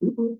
Mhm.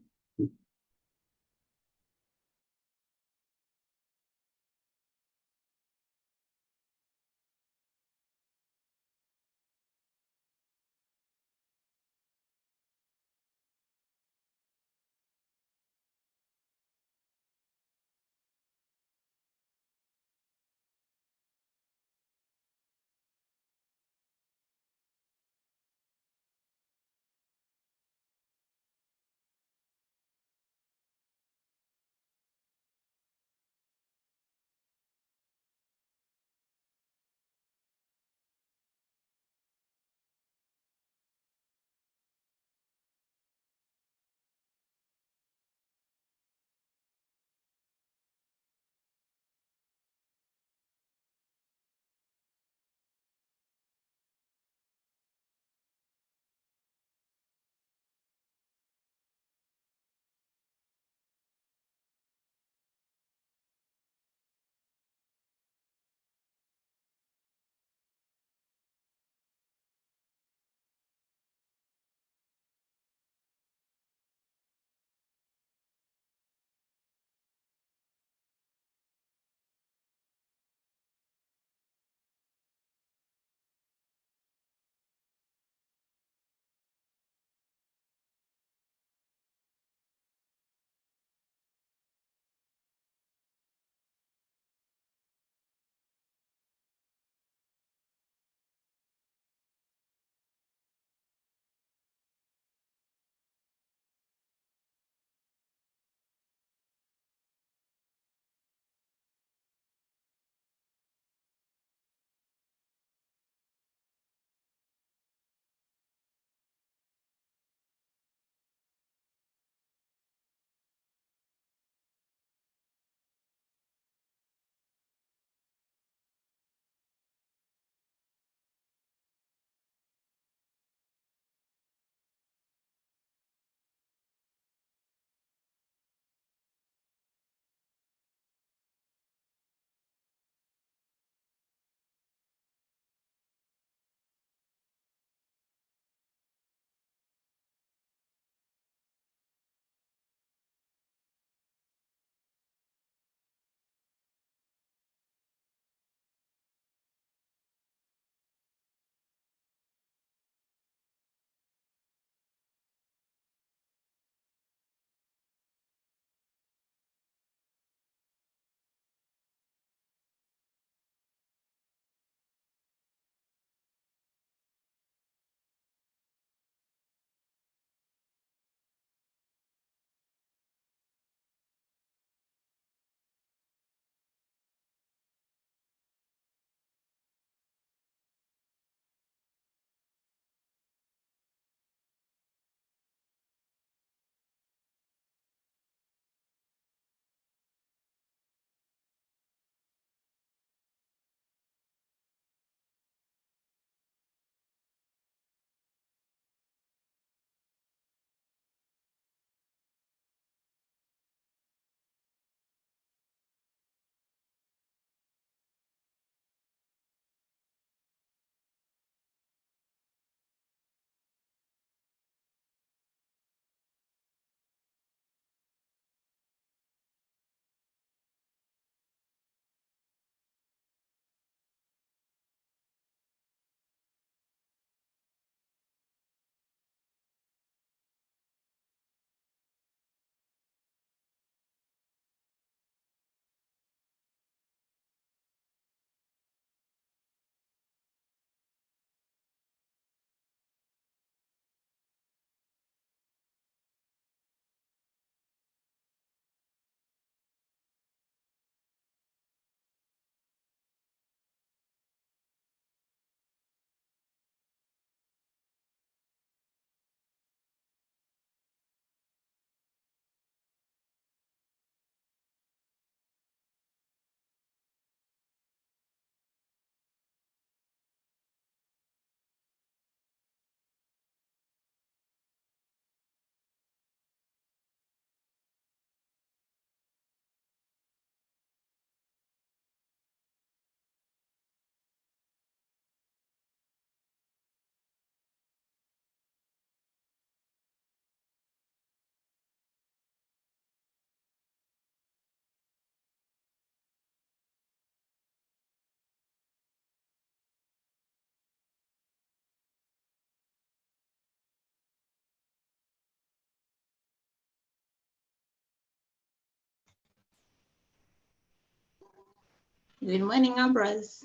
Good morning, Ambrose.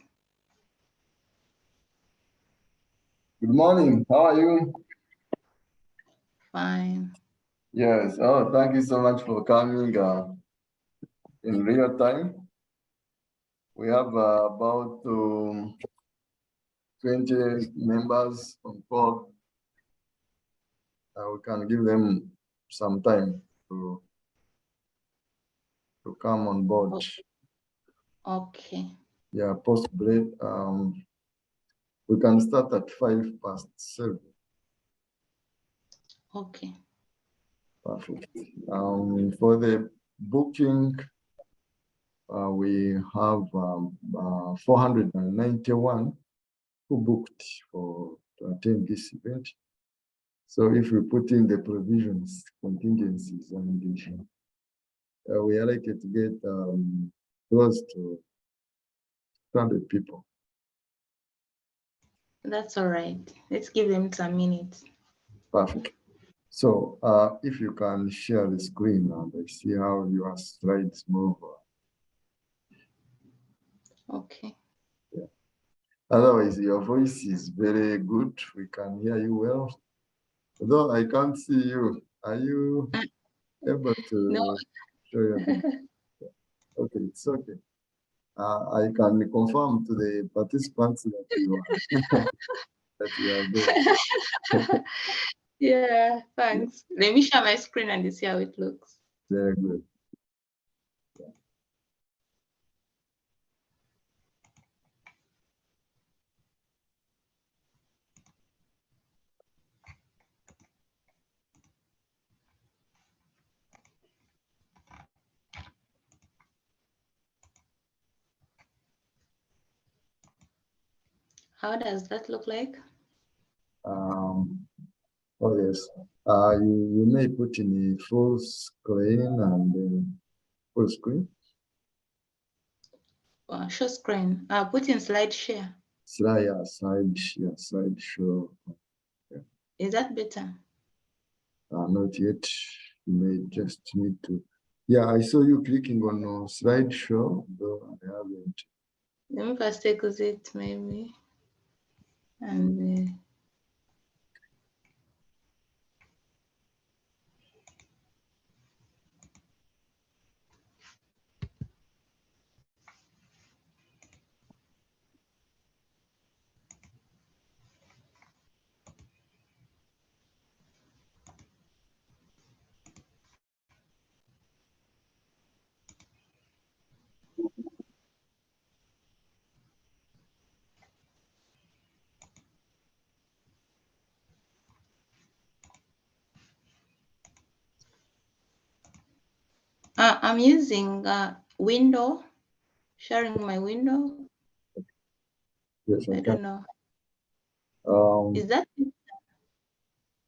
Good morning. How are you? Fine. Yes. Oh, thank you so much for coming in real time. We have about 20 members on call. We can give them some time to come on board. Okay. Yeah, post break. We can start at 7:05. Okay. Perfect. For the booking, we have 491 who booked to attend this event. So if we put in the provisions, contingencies, and we are likely to get close to 200 people. That's all right. Let's give them some minutes. Perfect. So if you can share the screen and I see how your slides move. Okay. Yeah. Otherwise, your voice is very good. We can hear you well. Though I can't see you. Are you able No. to show your thing? Okay, it's okay. I can confirm to the participants that you are that you are there. Yeah, thanks. Let me share my screen and see how it looks. Very good. How does that look like? Oh yes. You may put in a full screen and full screen. Show screen. Put in slide share. Slide show. Yeah. Is that better? Not yet. You may just need to. Yeah, I saw you clicking on slide show, though I haven't. Let me first exit maybe. And I'm using window, sharing my window. Yes, I don't know. Is that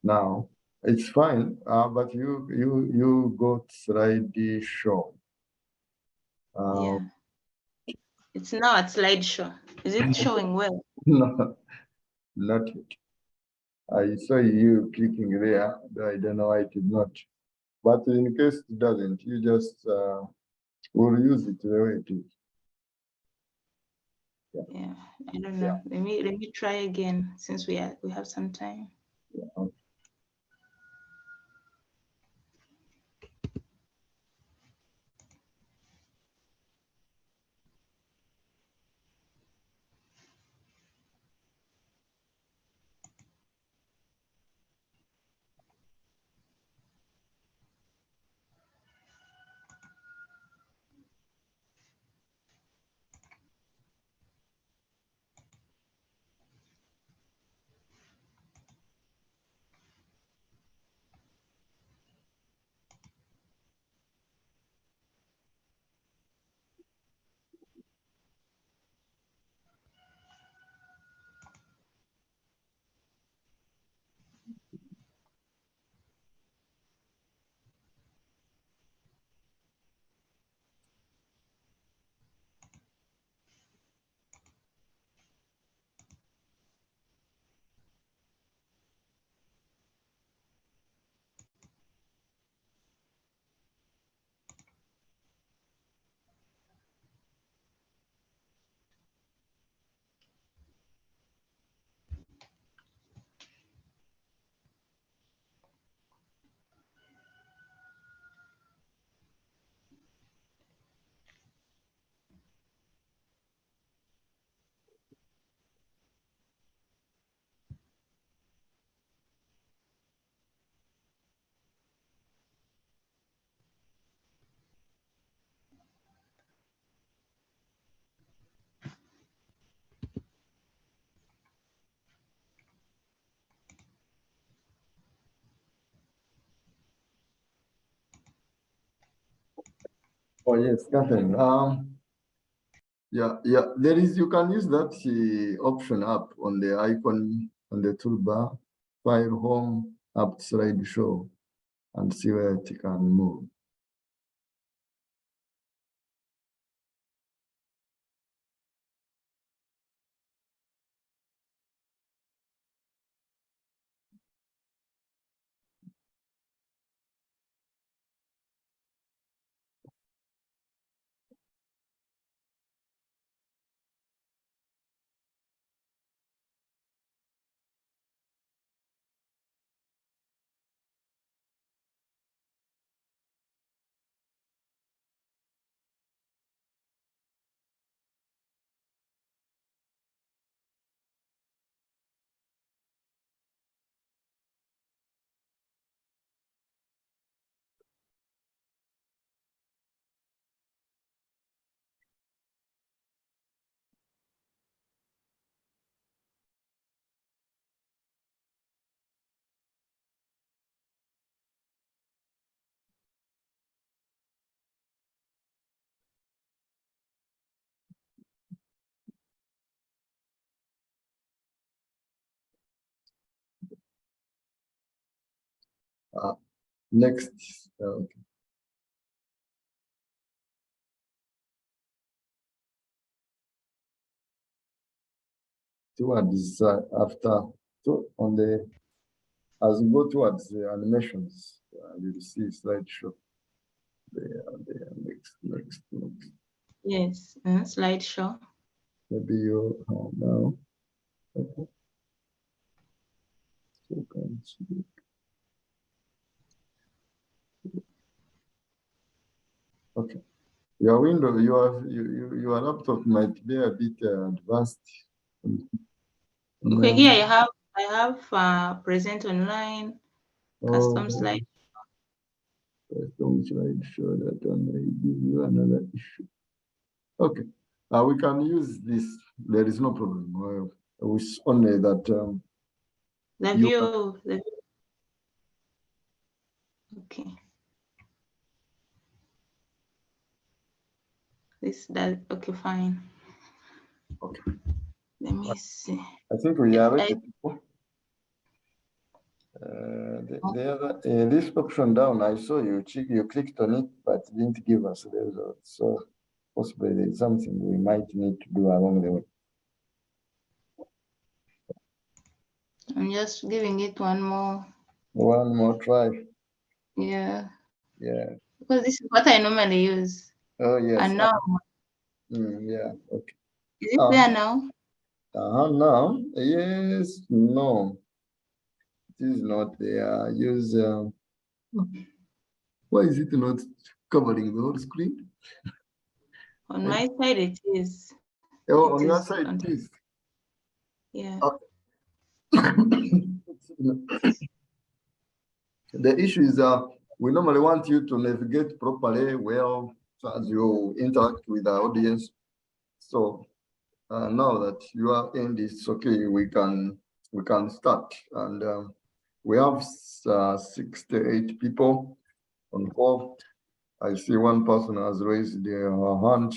now it's fine, but you got slide show. yeah? It's now at slideshow. Is it showing well? No, not yet. I saw you clicking there, but I don't know why it did not. But in case it doesn't, you just will use it the way it is. Yeah, I don't know. Let me try again since we have some time. Yeah, okay. Oh yes, Catherine. Yeah. There is, you can use that option up on the icon on the toolbar, file home, up slideshow, and see where it can move. Next, okay. Towards after on the as you go towards the animations, you'll see slideshow. There, next. Yes, slideshow. Maybe you now. Okay. So can see. Okay. Your window, your laptop might be a bit advanced. Okay, No. here I have present online, Oh, custom slide. don't slideshow that one may give you another issue. Okay. We can use this. There is no problem. It's only that The you view, okay. This does okay, fine. okay. Let me see. I think we are I, ready. The other this option down, I saw you clicked on it, but didn't give us the results. So possibly there's something we might need to do along the way. I'm just giving it one more. One more try. Yeah. Yeah. Because this is what I normally use. Oh yes. And now, Yeah. Okay. is it there now? Now, yes, no, it is not there. Use. Why is it not covering the whole screen? On my side, it is. Oh, It on your is. side, it is. Yeah. The issue is we normally want you to navigate properly well as you interact with the audience. So now that your end is okay, we can start. And we have 68 people on call. I see one person has raised their hand.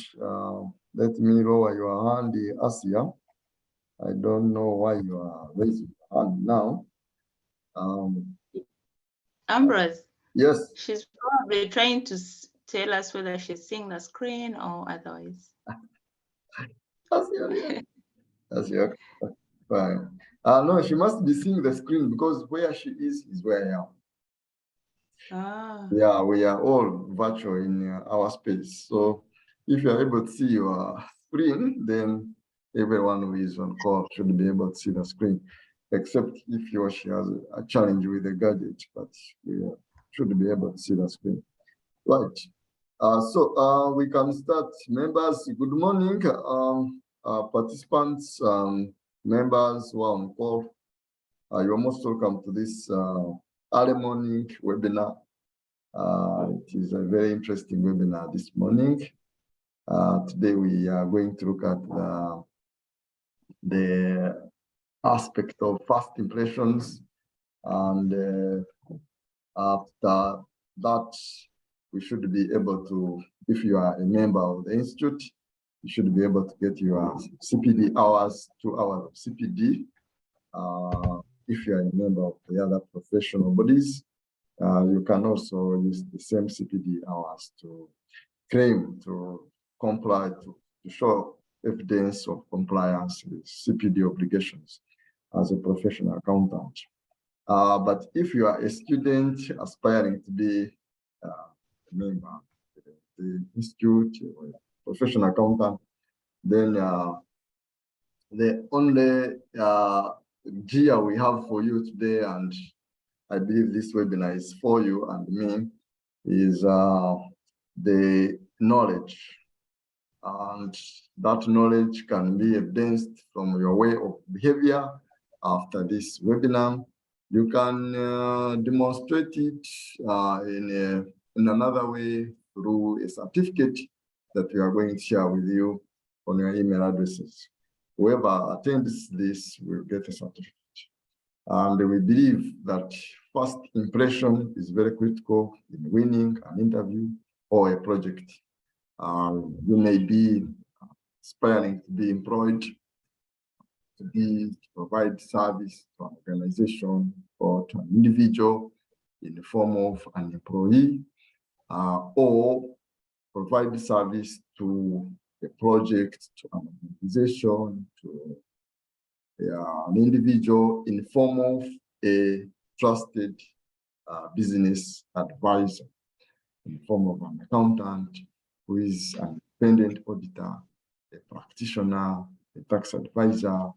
Let me lower your hand, Asia. I don't know why you are raising your hand now. Ambrose, Yes. she's probably trying to tell us whether she's seeing the screen or otherwise. Asia, yeah. Asia, fine. No, she must be seeing the screen because where she is where I am. Ah. Yeah, we are all virtual in our space. So if you are able to see your screen, then everyone who is on call should be able to see the screen, except if he or she has a challenge with the gadget, but we should be able to see the screen. Right. So we can start. Members, good morning. Participants, members who are on call, you're most welcome to this early morning webinar. It is a very interesting webinar this morning. Today we are going to look at the aspect of first impressions, and after that we should be able to, if you are a member of the institute, you should be able to get your CPD hours, 2 hours of CPD. If you are a member of the other professional bodies, you can also use the same CPD hours to claim, to comply, to show evidence of compliance with CPD obligations as a professional accountant. But if you are a student aspiring to be a member of the institute or a professional accountant, then the only gear we have for you today, and I believe this webinar is for you and me, is the knowledge. And that knowledge can be evidenced from your way of behavior after this webinar. You can demonstrate it in another way through a certificate that we are going to share with you on your email addresses. Whoever attends this will get a certificate. And we believe that first impression is very critical in winning an interview or a project. You may be aspiring to be employed, to provide service to an organization or to an individual in the form of an employee, or provide service to a project, to an organization, to an individual in the form of a trusted business advisor, in the form of an accountant who is an independent auditor, a practitioner, a tax advisor,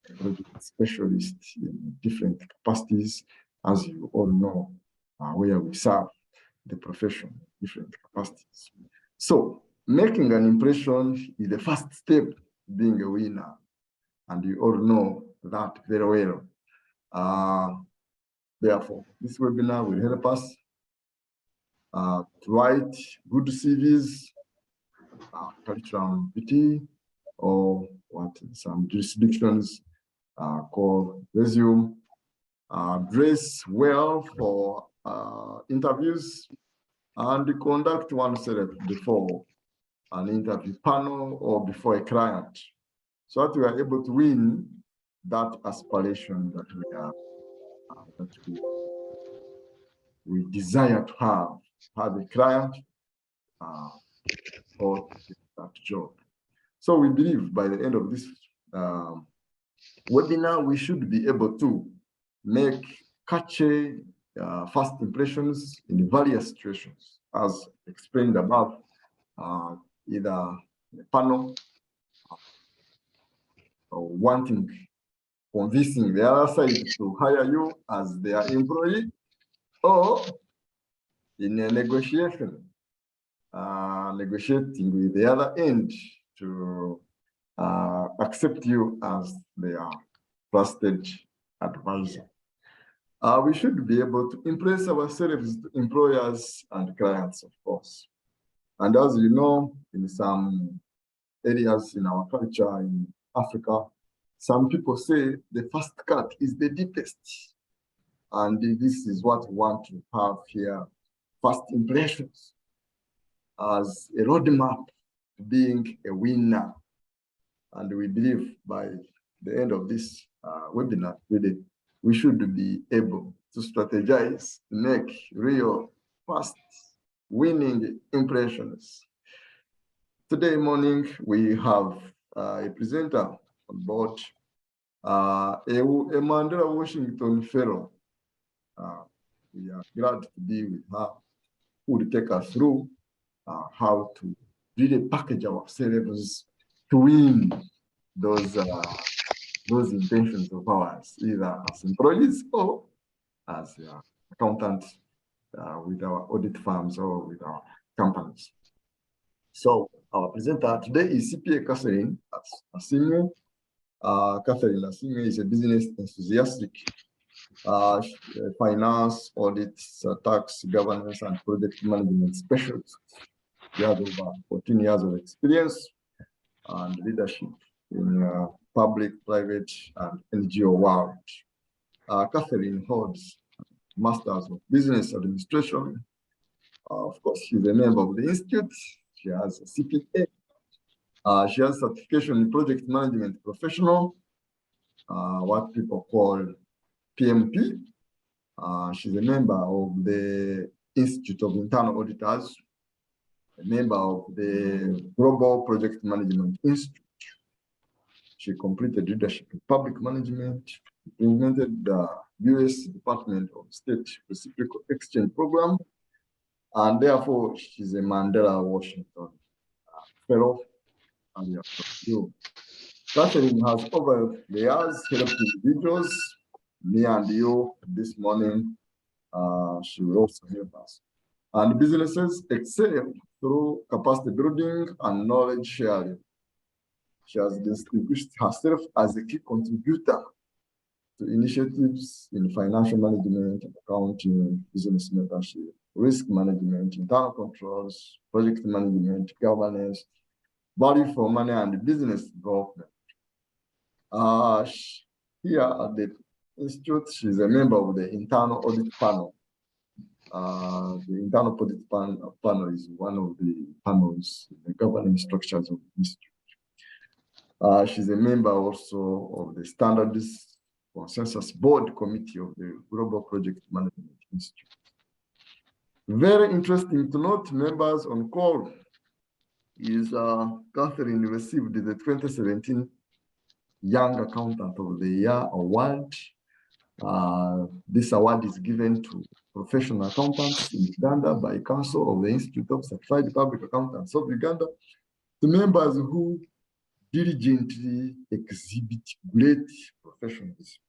a project specialist in different capacities, as you all know, where we serve the profession, different capacities. So making an impression is the first step to being a winner. And you all know that very well. Therefore, this webinar will help us to write good CVs, curriculum vitae, or what some jurisdictions call resume, dress well for interviews, and conduct oneself before an interview panel or before a client, so that we are able to win that aspiration that we are, we desire to have a client or that job. So we believe by the end of this webinar, we should be able to make catchy first impressions in various situations, as explained above, either the panel or convincing the other side to hire you as their employee, or in a negotiation, negotiating with the other end to accept you as their trusted advisor. We should be able to impress ourselves to employers and clients, of course. And as you know, in some areas in our culture in Africa, some people say the first cut is the deepest. And this is what we want to have here, first impressions as a roadmap to being a winner. And we believe by the end of this webinar, really, we should be able to strategize, to make real fast winning impressions. Today morning, we have a presenter on board, a Mandela Washington Fellow. We are glad to be with her, who will take us through how to really package ourselves to win those intentions of ours, either as employees or as accountants with our audit firms or with our companies. So our presenter today is CPA Catherine Asimwe. Catherine Asimwe is a business enthusiastic, finance, audit, tax, governance, and project management specialist. She has over 14 years of experience and leadership in public, private, and NGO world. Catherine holds Masters of Business Administration Of course, she's a member of the institute. She has a CPA. She has certification in project management professional, what people call PMP. She's a member of the Institute of Internal Auditors, a member of the Global Project Management Institute. She completed leadership in public management, implemented the US Department of State Reciprocal Exchange Program, and therefore she's a Mandela Washington Fellow. And you. Catherine has over the years helped individuals, me and you this morning. She will also help us. And businesses excel through capacity building and knowledge sharing. She has distinguished herself as a key contributor to initiatives in financial management, accounting, business mentorship, risk management, internal controls, project management, governance, value for money, and business development. Here at the Institute, she's a member of the internal audit panel. The internal audit panel is one of the panels in the governing structures of the Institute. She's a member also of the Standards Consensus Board Committee of the Global Project Management Institute. Very interesting to note, members on call is Catherine received the 2017 Young Accountant of the Year award. This award is given to professional accountants in Uganda by Council of the Institute of Certified Public Accountants of Uganda, to members who diligently exhibit great professionalism.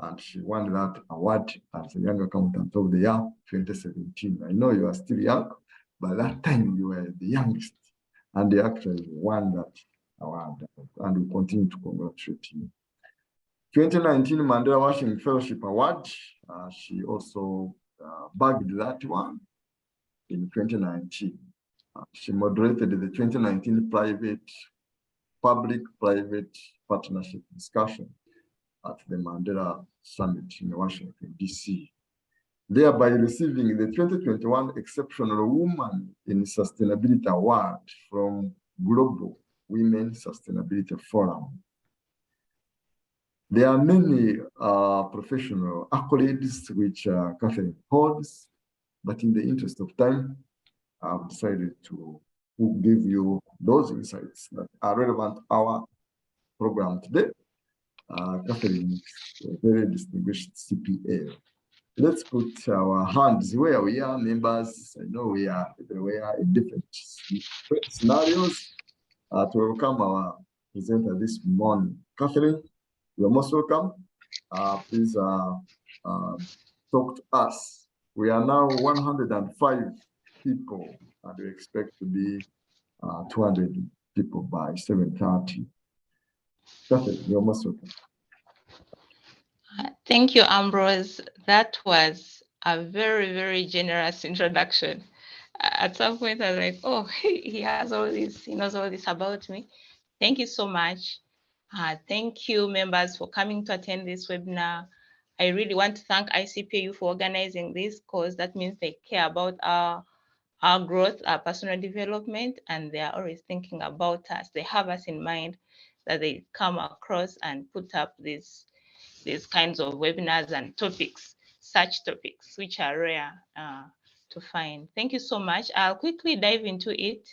And she won that award as a Young Accountant of the Year 2017. I know you are still young, but that time you were the youngest, and they actually won that award, and we continue to congratulate you. 2019 Mandela Washington Fellowship Award, she also bagged that one in 2019. She moderated the 2019 public-private partnership discussion at the Mandela Summit in Washington, D.C., thereby receiving the 2021 Exceptional Woman in Sustainability Award from Global Women Sustainability Forum. There are many professional accolades which Catherine holds, but in the interest of time, I've decided to give you those insights that are relevant to our program today. Catherine is a very distinguished CPA. Let's put our hands where we are, members. I know we are everywhere in different scenarios to welcome our presenter this morning. Catherine, you're most welcome. Please talk to us. We are now 105 people, and we expect to be 200 people by 7:30. Catherine, you're most welcome. Thank you, Ambrose. That was a very, very generous introduction. At some point, I was like, oh, he has all this, he knows all this about me. Thank you so much. Thank you, members, for coming to attend this webinar. I really want to thank ICPU for organizing this, because that means they care about our growth, our personal development, and they are always thinking about us. They have us in mind that they come across and put up these kinds of webinars and topics, such topics, which are rare to find. Thank you so much. I'll quickly dive into it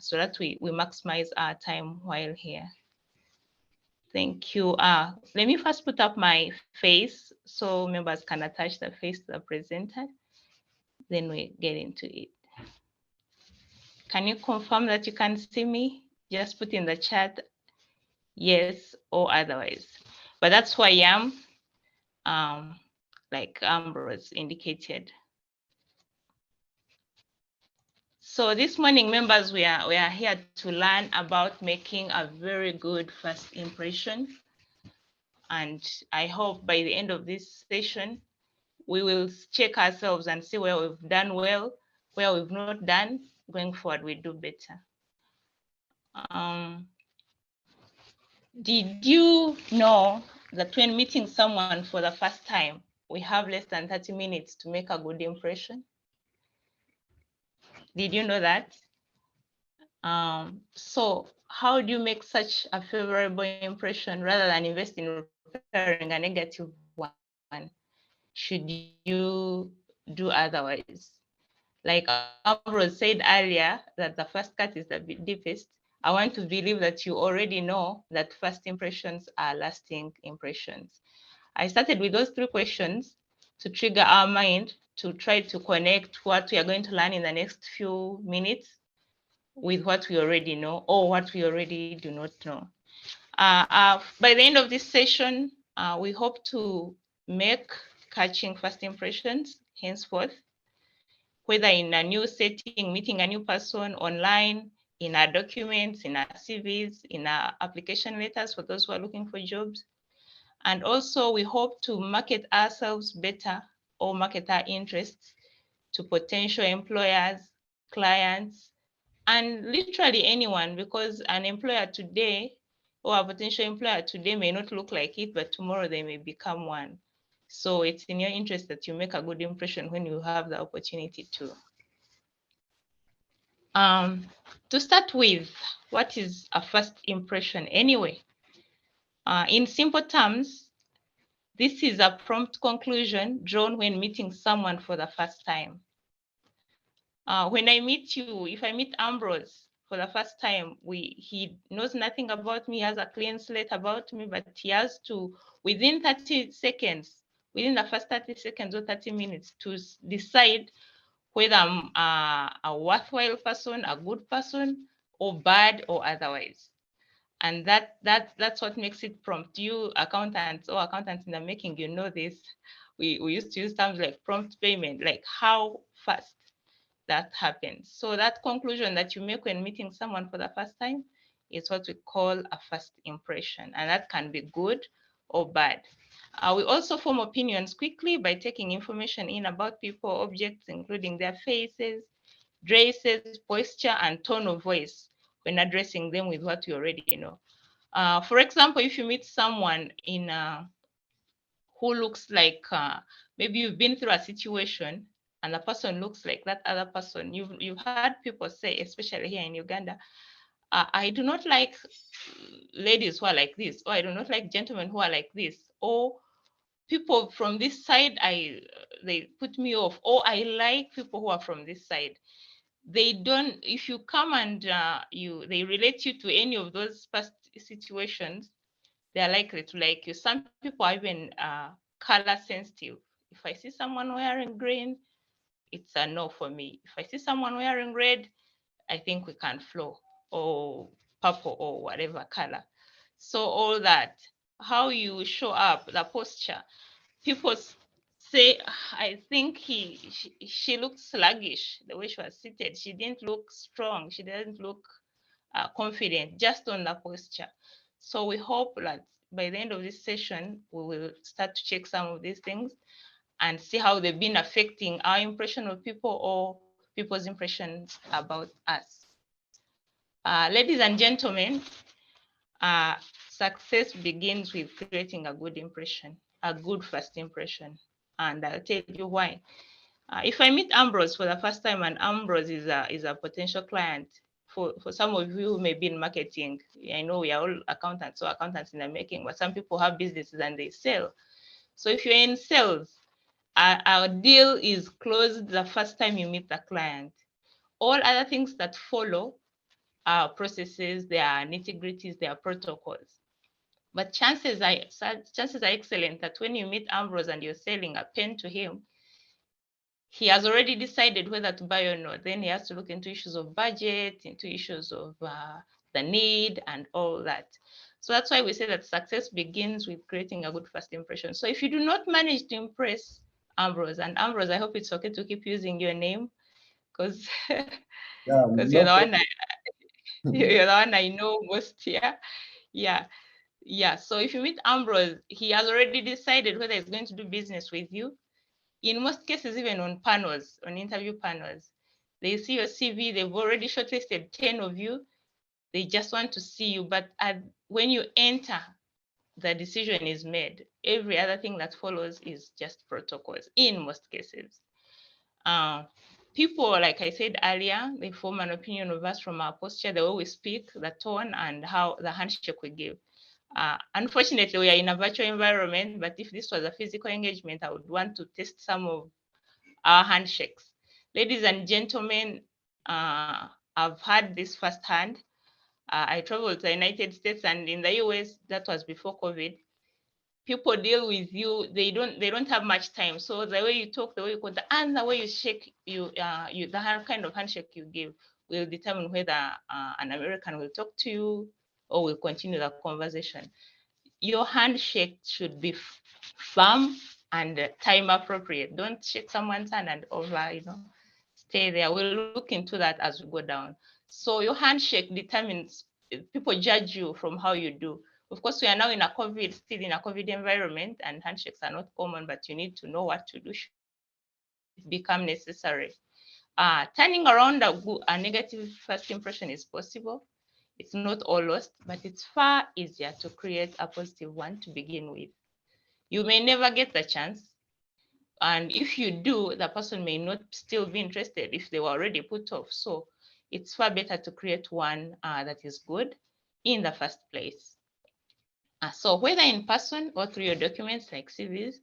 so that we maximize our time while here. Thank you. Let me first put up my face so members can attach the face to the presenter. Then we get into it. Can you confirm that you can see me? Just put in the chat yes or otherwise. But that's who I am, like Ambrose indicated. So this morning, members, we are here to learn about making a very good first impression. And I hope by the end of this session, we will check ourselves and see where we've done well, where we've not done. Going forward, we do better. Did you know that when meeting someone for the first time, we have less than 30 minutes to make a good impression? Did you know that? So how do you make such a favorable impression rather than invest in repairing a negative one? Should you do otherwise? Like Ambrose said earlier, that the first cut is the deepest. I want to believe that you already know that first impressions are lasting impressions. I started with those three questions to trigger our mind to try to connect what we are going to learn in the next few minutes with what we already know or what we already do not know. By the end of this session, we hope to make catching first impressions henceforth, whether in a new setting, meeting a new person online, in our documents, in our CVs, in our application letters for those who are looking for jobs. And also, we hope to market ourselves better or market our interests to potential employers, clients, and literally anyone, because an employer today or a potential employer today may not look like it, but tomorrow they may become one. So it's in your interest that you make a good impression when you have the opportunity to. Um, to start with, what is a first impression anyway? In simple terms, this is a prompt conclusion drawn when meeting someone for the first time. When I meet you, if I meet Ambrose for the first time, he knows nothing about me, he has a clean slate about me, but he has to, within 30 seconds, within the first 30 seconds or 30 minutes, to decide whether I'm a worthwhile person, a good person, or bad or otherwise. And that's what makes it prompt. You accountants or accountants in the making, you know this. We used to use terms like prompt payment, like how fast that happens. So that conclusion that you make when meeting someone for the first time is what we call a first impression, and that can be good or bad. We also form opinions quickly by taking information in about people, objects, including their faces, dresses, posture, and tone of voice when addressing them with what you already know. For example, if you meet someone who looks like maybe you've been through a situation and the person looks like that other person. You've heard people say, especially here in Uganda, I do not like ladies who are like this, or I do not like gentlemen who are like this, or people from this side, they put me off, or I like people who are from this side. They don't. If you come and they relate you to any of those past situations, they are likely to like you. Some people are even color sensitive. If I see someone wearing green, it's a no for me. If I see someone wearing red, I think we can flow, or purple or whatever color. So all that, how you show up, the posture. People say, I think she looked sluggish the way she was seated. She didn't look strong. She didn't look confident just on the posture. So we hope that by the end of this session, we will start to check some of these things and see how they've been affecting our impression of people or people's impressions about us. Ladies and gentlemen, success begins with creating a good impression, a good first impression. And I'll tell you why. If I meet Ambrose for the first time and Ambrose is a potential client, for some of you who may be in marketing, I know we are all accountants, so accountants in the making, but some people have businesses and they sell. So if you're in sales, our deal is closed the first time you meet the client. All other things that follow are processes, there are nitty-gritties, there are protocols. But chances are excellent that when you meet Ambrose and you're selling a pen to him, he has already decided whether to buy or not. Then he has to look into issues of budget, into issues of the need and all that. So that's why we say that success begins with creating a good first impression. So if you do not manage to impress Ambrose, and Ambrose, I hope it's okay to keep using your name because Yeah, because no problem. you're the one I know most here. Yeah. Yeah. So if you meet Ambrose, he has already decided whether he's going to do business with you. In most cases, even on panels, on interview panels, they see your CV, they've already shortlisted 10 of you. They just want to see you. But when you enter, the decision is made. Every other thing that follows is just protocols in most cases. People, like I said earlier, they form an opinion of us from our posture, the way we speak, the tone, and how the handshake we give. Unfortunately, we are in a virtual environment, but if this was a physical engagement, I would want to test some of our handshakes. Ladies and gentlemen, I've had this firsthand. I traveled to the United States and in the US, that was before COVID. People deal with you, they don't have much time. So the way you talk, the way you call, and the way you shake, the kind of handshake you give will determine whether an American will talk to you or will continue the conversation. Your handshake should be firm and time appropriate. Don't shake someone's hand and over, stay there. We'll look into that as we go down. So your handshake determines, people judge you from how you do. Of course, we are now in a COVID, still in a COVID environment, and handshakes are not common, but you need to know what to do should it become necessary. Turning around a negative first impression is possible. It's not all lost, but it's far easier to create a positive one to begin with. You may never get the chance. And if you do, the person may not still be interested if they were already put off. So it's far better to create one that is good in the first place. So whether in person or through your documents like CVs,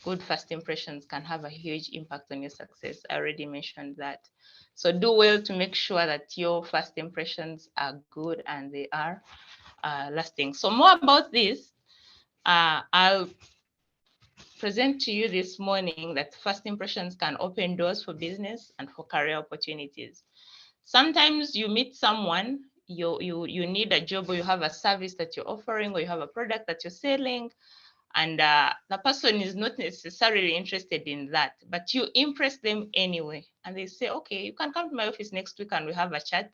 good first impressions can have a huge impact on your success. I already mentioned that. So do well to make sure that your first impressions are good and they are lasting. So more about this, I'll present to you this morning that first impressions can open doors for business and for career opportunities. Sometimes you meet someone, you need a job, or you have a service that you're offering, or you have a product that you're selling, and the person is not necessarily interested in that, but you impress them anyway, and they say, okay, you can come to my office next week and we have a chat.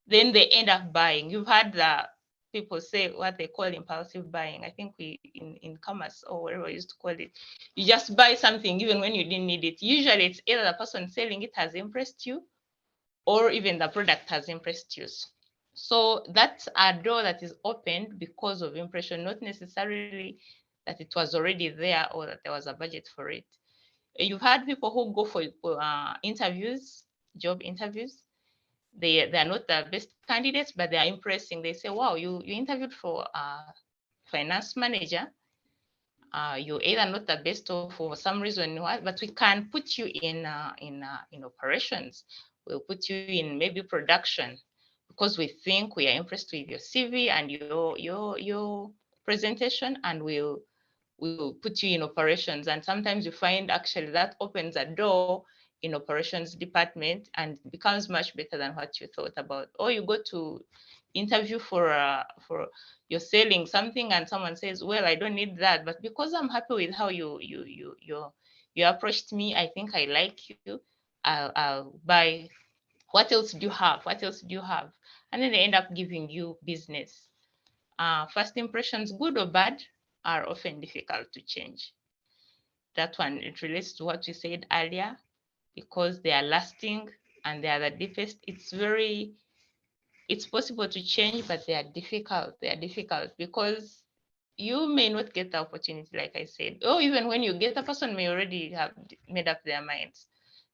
Then they end up buying. You've had the people say what they call impulsive buying. I think we in commerce or whatever we used to call it. You just buy something even when you didn't need it. Usually it's either the person selling it has impressed you or even the product has impressed you. So that's a door that is opened because of impression, not necessarily that it was already there or that there was a budget for it. You've had people who go for interviews, job interviews. They are not the best candidates, but they are impressing. They say, wow, you interviewed for a finance manager. You're either not the best or for some reason, but we can put you in operations. We'll put you in maybe production because we think we are impressed with your CV and your presentation, and we'll put you in operations. And sometimes you find actually that opens a door in operations department and becomes much better than what you thought about. Or you go to interview for you're selling something and someone says, well, I don't need that, but because I'm happy with how you approached me, I think I like you, I'll buy. What else do you have? What else do you have? And then they end up giving you business. First impressions, good or bad, are often difficult to change. That one, it relates to what we said earlier, because they are lasting and they are the deepest. It's possible to change, but they are difficult. They are difficult because you may not get the opportunity, like I said, or even when you get, a person may already have made up their minds.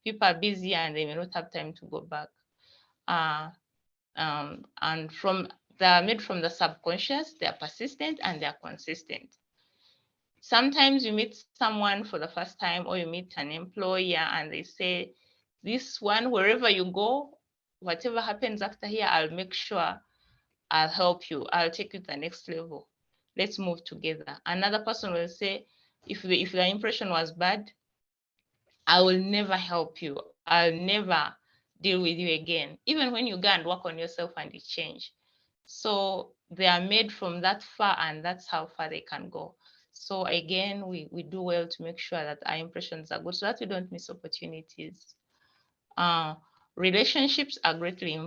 People are busy and they may not have time to go back. And they are made from the subconscious, they are persistent and they are consistent. Sometimes you meet someone for the first time or you meet an employer and they say, this one, wherever you go, whatever happens after here, I'll make sure I'll help you. I'll take you to the next level. Let's move together. Another person will say, if the impression was bad, I will never help you. I'll never deal with you again. Even when you go and work on yourself and you change. So they are made from that far, and that's how far they can go. So again, we do well to make sure that our impressions are good so that we don't miss opportunities. Relationships are greatly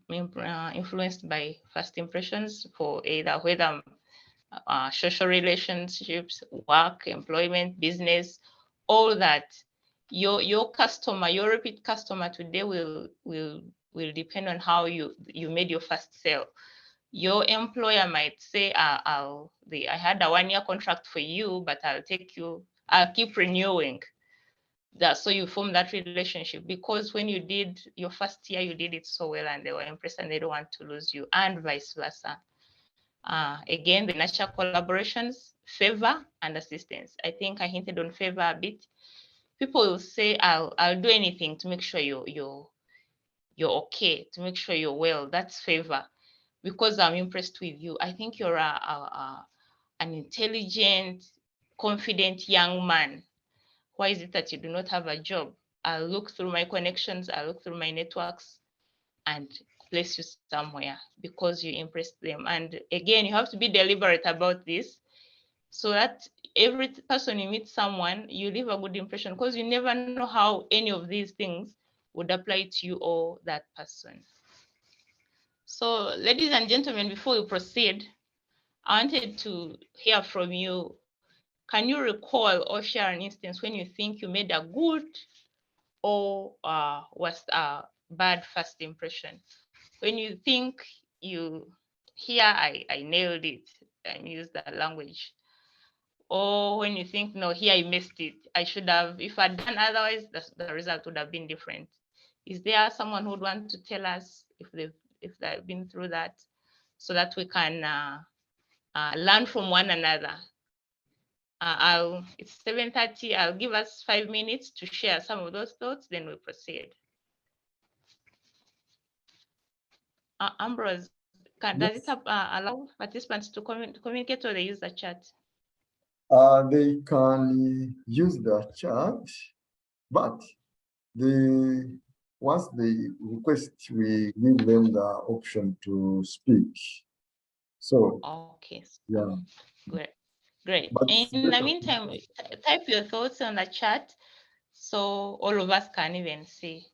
influenced by first impressions for either whether social relationships, work, employment, business, all that. Your customer, your repeat customer today will depend on how you made your first sale. Your employer might say, I had a 1-year contract for you, but I'll keep renewing. So you form that relationship, because when you did your first year, you did it so well and they were impressed and they don't want to lose you, and vice versa. Again, the natural collaborations, favor and assistance. I think I hinted on favor a bit. People will say, I'll do anything to make sure you're okay, to make sure you're well. That's favor, because I'm impressed with you. I think you're an intelligent, confident young man. Why is it that you do not have a job? I'll look through my connections, I'll look through my networks and place you somewhere because you impressed them. And again, you have to be deliberate about this so that every person you meet someone, you leave a good impression, because you never know how any of these things would apply to you or that person. So, ladies and gentlemen, before we proceed, I wanted to hear from you. Can you recall or share an instance when you think you made a good or was a bad first impression? When you think you, here I nailed it and use that language, or when you think, no, here I missed it, I should have, if I'd done otherwise, the result would have been different. Is there someone who would want to tell us if they've been through that, so that we can learn from one another? It's 7:30. I'll give us 5 minutes to share some of those thoughts, then we proceed. Ambrose, does it allow participants to communicate, or they use the chat? They can use the chat, but once they request, we give them the option to speak. So okay, yeah, great. but In the meantime, type your thoughts on the chat so all of us can even see.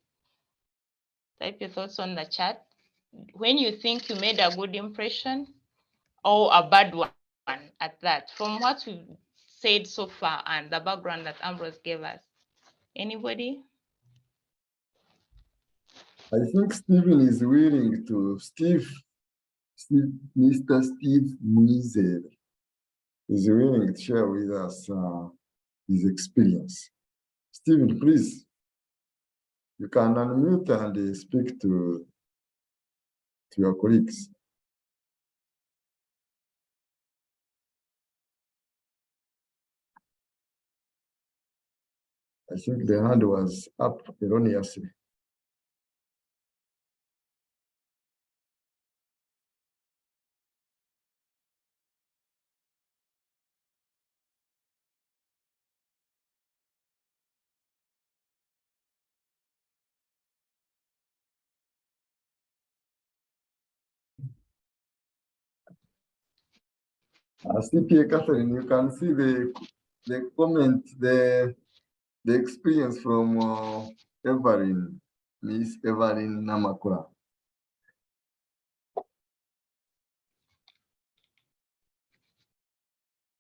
Type your thoughts on the chat. When you think you made a good impression or a bad one at that, from what we've said so far and the background that Ambrose gave us. Anybody? I think Stephen is willing to. Mr. Steve Munizer is willing to share with us his experience. Stephen, please, you can unmute and speak to your colleagues. I think the hand was up erroneously. CPA Catherine, you can see the comment, the experience from Evelyn, Miss Evelyn Namakura.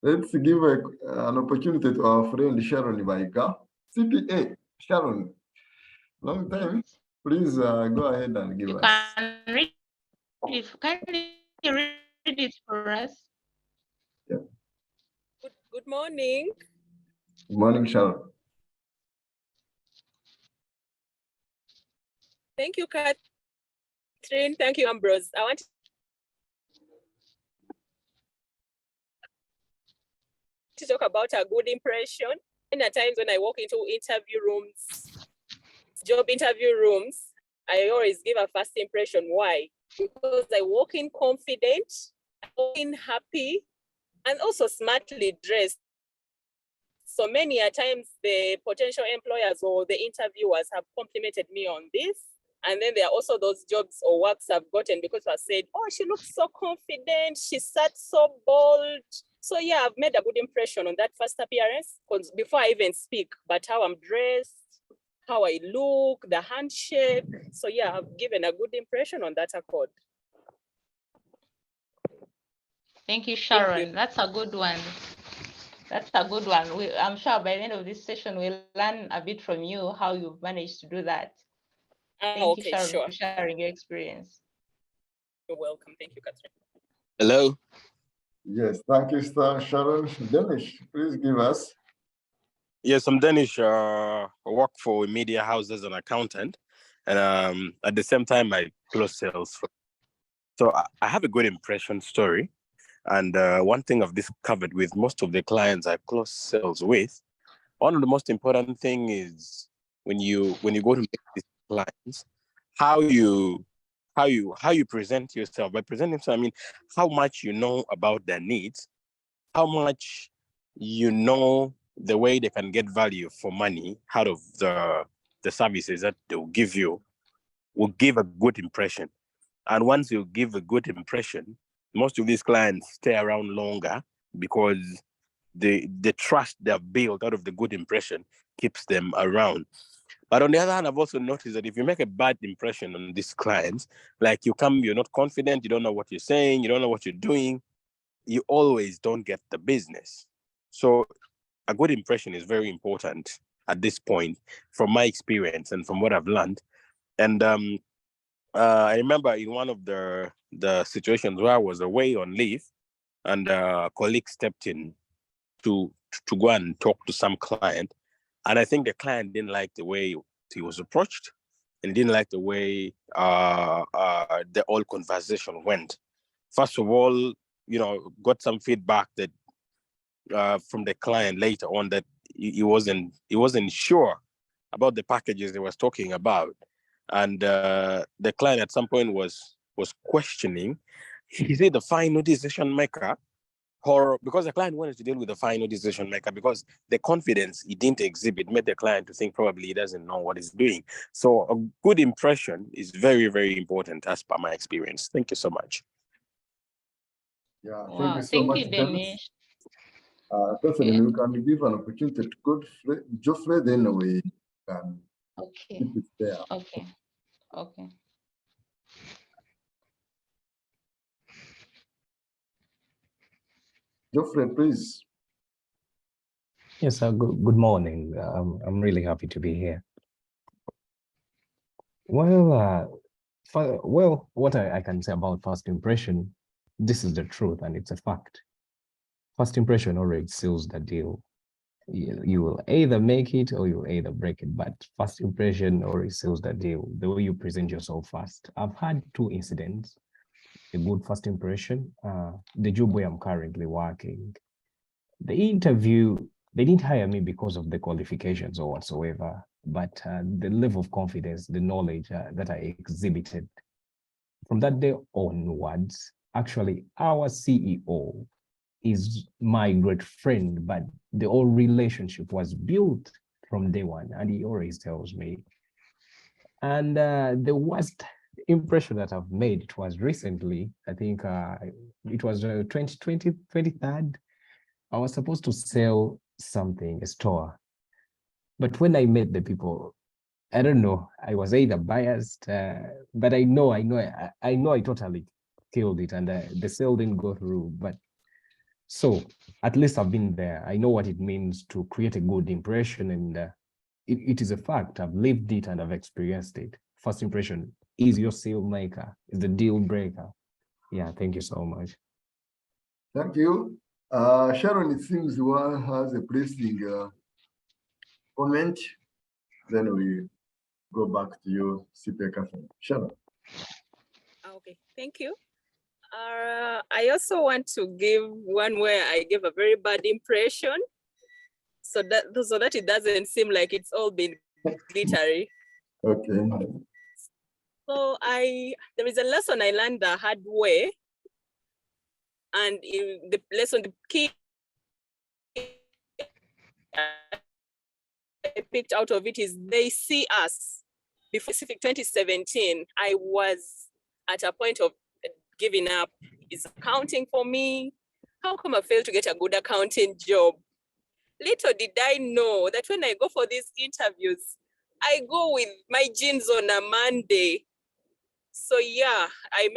Let's give an opportunity to our friend Sharon Baika. CPA, Sharon, long time. Please go ahead and give us. Can read it. Can you read it for us? Yeah. Good morning. Good morning, Sharon. Thank you, Catherine. Thank you, Ambrose. I want to talk about a good impression. And at times when I walk into interview rooms, job interview rooms, I always give a first impression. Why? Because I walk in confident, I walk in happy, and also smartly dressed. So many a times the potential employers or the interviewers have complimented me on this. And then there are also those jobs or works I've gotten because I said, oh, she looks so confident. She sat so bold. So yeah, I've made a good impression on that first appearance before I even speak, but how I'm dressed, how I look, the handshake. So yeah, I've given a good impression on that accord. Thank you, Sharon. Thank you. That's a good one. That's a good one. I'm sure by the end of this session, we'll learn a bit from you how you've managed to do that. Thank you, Sharon, sure. for sharing your experience. You're welcome. Thank you, Catherine. Hello. Yes, thank you, Sharon. Dennis, please give us. Yes, I'm Danish. I work for a media house as an accountant, and at the same time, I close sales. So I have a good impression story, and one thing I've discovered with most of the clients I close sales with, one of the most important thing is when you go to meet these clients, how you present yourself. By presenting yourself, I mean how much you know about their needs, how much you know the way they can get value for money out of the services that they'll give you will give a good impression. And once you give a good impression, most of these clients stay around longer because the trust they've built out of the good impression keeps them around. But on the other hand, I've also noticed that if you make a bad impression on these clients, like you're not confident, you don't know what you're saying, you don't know what you're doing, you always don't get the business. So a good impression is very important at this point, from my experience and from what I've learned. And I remember in one of the situations where I was away on leave, and a colleague stepped in to go and talk to some client, and I think the client didn't like the way he was approached, and didn't like the way the whole conversation went. First of all, got some feedback that from the client later on that he wasn't sure about the packages they was talking about, and the client at some point was questioning, is he the final decision maker, or because the client wanted to deal with the final decision maker, because the confidence he didn't exhibit made the client to think probably he doesn't know what he's doing. So a good impression is very, very important as per my experience. Thank you so much. Yeah, thank Wow, you so thank much, you, Dennis. Danish. Personally, Yeah. we can give an opportunity to Geoffrey, then we can Okay. keep it there. Okay. Okay. Geoffrey, please. Yes, good morning. I'm really happy to be here. Well, what I can say about first impression, this is the truth and it's a fact. First impression already seals the deal. You will either make it or you will either break it, but first impression already seals the deal, the way you present yourself first. I've had two incidents, a good first impression, the job where I'm currently working. The interview, they didn't hire me because of the qualifications or whatsoever, but the level of confidence, the knowledge that I exhibited. From that day onwards, actually, our CEO is my great friend, but the whole relationship was built from day one, and he always tells me. And the worst impression that I've made, it was recently, I think it was 2020, 23rd. I was supposed to sell something, a store. But when I met the people, I don't know, I was either biased, but I know I totally killed it, and the sale didn't go through. But so at least I've been there. I know what it means to create a good impression, and it is a fact. I've lived it and I've experienced it. First impression is your sale maker, is the deal breaker. Yeah, thank you so much. Thank you. Sharon, it seems the one has a pleasing comment. Then we go back to you, CPA Catherine. Sharon. Okay, thank you. I also want to give one where I gave a very bad impression, so that it doesn't seem like it's all been glittery. Okay. So there is a lesson I learned the hard way, and in the lesson, the key I picked out of it is they see us. Before specific 2017, I was at a point of giving up. Is accounting for me? How come I failed to get a good accounting job? Little did I know that when I go for these interviews, I go with my jeans on a Monday. So yeah, I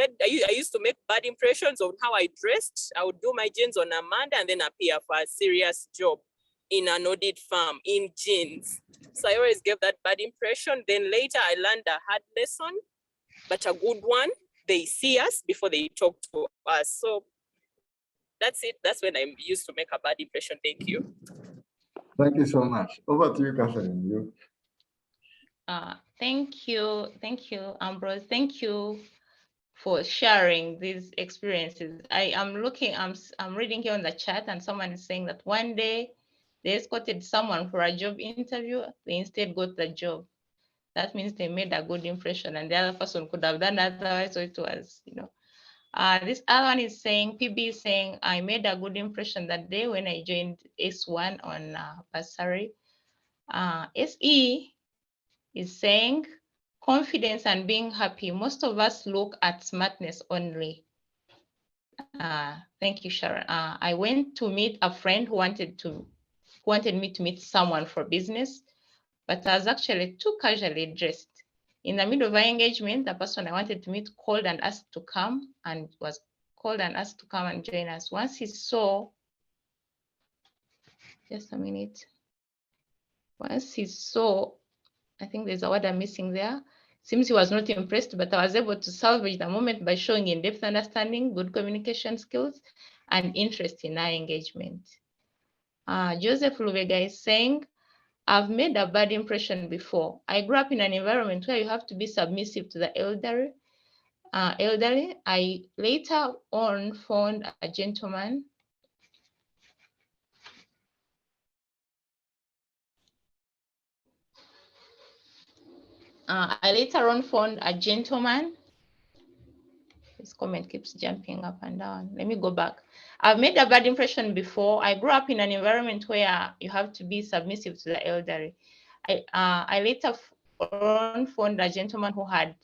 used to make bad impressions on how I dressed. I would do my jeans on a Monday and then appear for a serious job in an audit firm in jeans. So I always gave that bad impression. Then later I learned a hard lesson, but a good one. They see us before they talk to us. So that's it. That's when I used to make a bad impression. Thank you. Thank you so much. Over to you, Catherine. You. Thank you, Ambrose. Thank you for sharing these experiences. I'm reading here on the chat, and someone is saying that one day they escorted someone for a job interview. They instead got the job. That means they made a good impression, and the other person could have done otherwise. So it was, this other one is saying, PB is saying, I made a good impression that day when I joined S1 on bursary. SE is saying, confidence and being happy. Most of us look at smartness only. Thank you, Sharon. I went to meet a friend who wanted me to meet someone for business, but I was actually too casually dressed. In the middle of our engagement, the person I wanted to meet called and asked to come and join us. Once he saw, just a minute. Once he saw, I think there's a word I'm missing there. Seems he was not impressed, but I was able to salvage the moment by showing in-depth understanding, good communication skills, and interest in our engagement. Joseph Lubega is saying, I've made a bad impression before. I grew up in an environment where you have to be submissive to the elderly. I later on found a gentleman. This comment keeps jumping up and down. Let me go back. I've made a bad impression before. I grew up in an environment where you have to be submissive to the elderly. I later on found a gentleman who had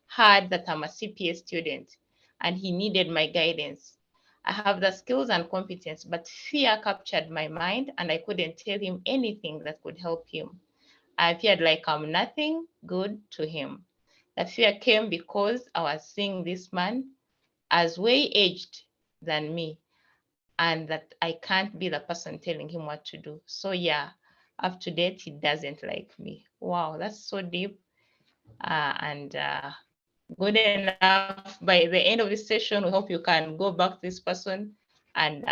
heard that I'm a CPA student and he needed my guidance. I have the skills and competence, but fear captured my mind and I couldn't tell him anything that could help him. I appeared like I'm nothing good to him. The fear came because I was seeing this man as way aged than me and that I can't be the person telling him what to do. So yeah, up to date, he doesn't like me. Wow, that's so deep. And good enough. By the end of this session, we hope you can go back to this person and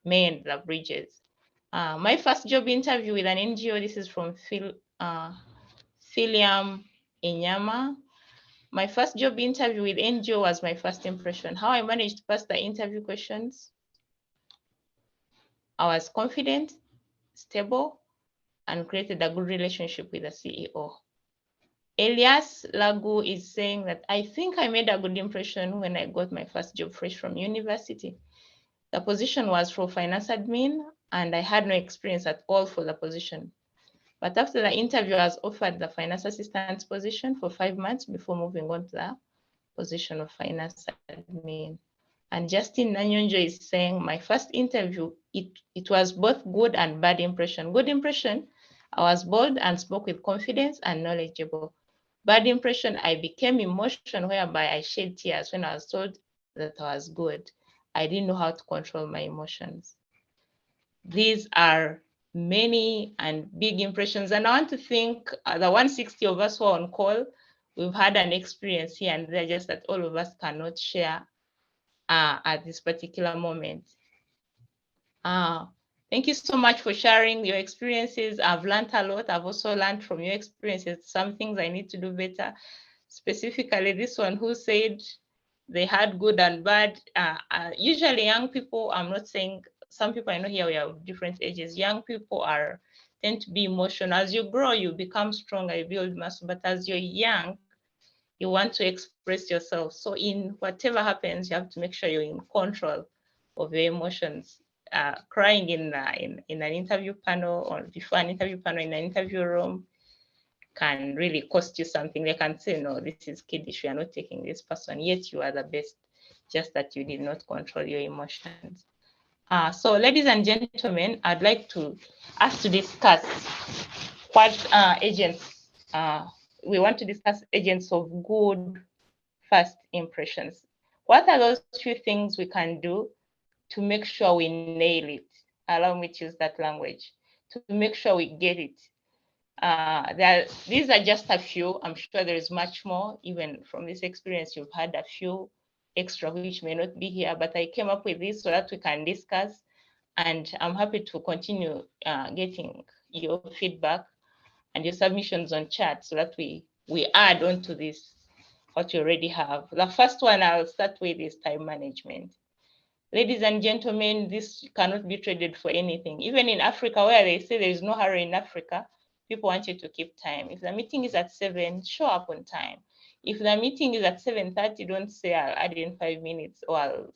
mend the bridges. My first job interview with an NGO, this is from Philiam Inyama. My first job interview with NGO was my first impression. How I managed to pass the interview questions. I was confident, stable, and created a good relationship with the CEO. Elias Lagu is saying that I think I made a good impression when I got my first job fresh from university. The position was for finance admin, and I had no experience at all for the position. But after the interview, I was offered the finance assistant position for 5 months before moving on to the position of finance admin. And Justin Nanyonjo is saying, my first interview, it was both good and bad impression. Good impression, I was bold and spoke with confidence and knowledgeable. Bad impression, I became emotional whereby I shed tears when I was told that I was good. I didn't know how to control my emotions. These are many and big impressions. And I want to thank the 160 of us who are on call. We've had an experience here and there, just that all of us cannot share at this particular moment. Thank you so much for sharing your experiences. I've learned a lot. I've also learned from your experiences some things I need to do better. Specifically, this one who said they had good and bad. Usually young people, I'm not saying, some people I know here, we are of different ages. Young people tend to be emotional. As you grow, you become stronger, you build muscle. But as you're young, you want to express yourself. So in whatever happens, you have to make sure you're in control of your emotions. Crying in an interview panel or before an interview panel in an interview room can really cost you something. They can say, no, this is kiddish, we are not taking this person, yet you are the best, just that you did not control your emotions. So ladies and gentlemen, I'd like us to discuss what agents, we want to discuss agents of good first impressions. What are those few things we can do to make sure we nail it? Allow me to use that language, to make sure we get it. These are just a few. I'm sure there is much more. Even from this experience, you've had a few extra which may not be here, but I came up with this so that we can discuss And I'm happy to continue getting your feedback and your submissions on chat so that we add on to this, what you already have. The first one I'll start with is time management. Ladies and gentlemen, this cannot be traded for anything. Even in Africa, where they say there is no hurry in Africa, people want you to keep time. If the meeting is at 7, show up on time. If the meeting is at 7:30, don't say I'll add in 5 minutes or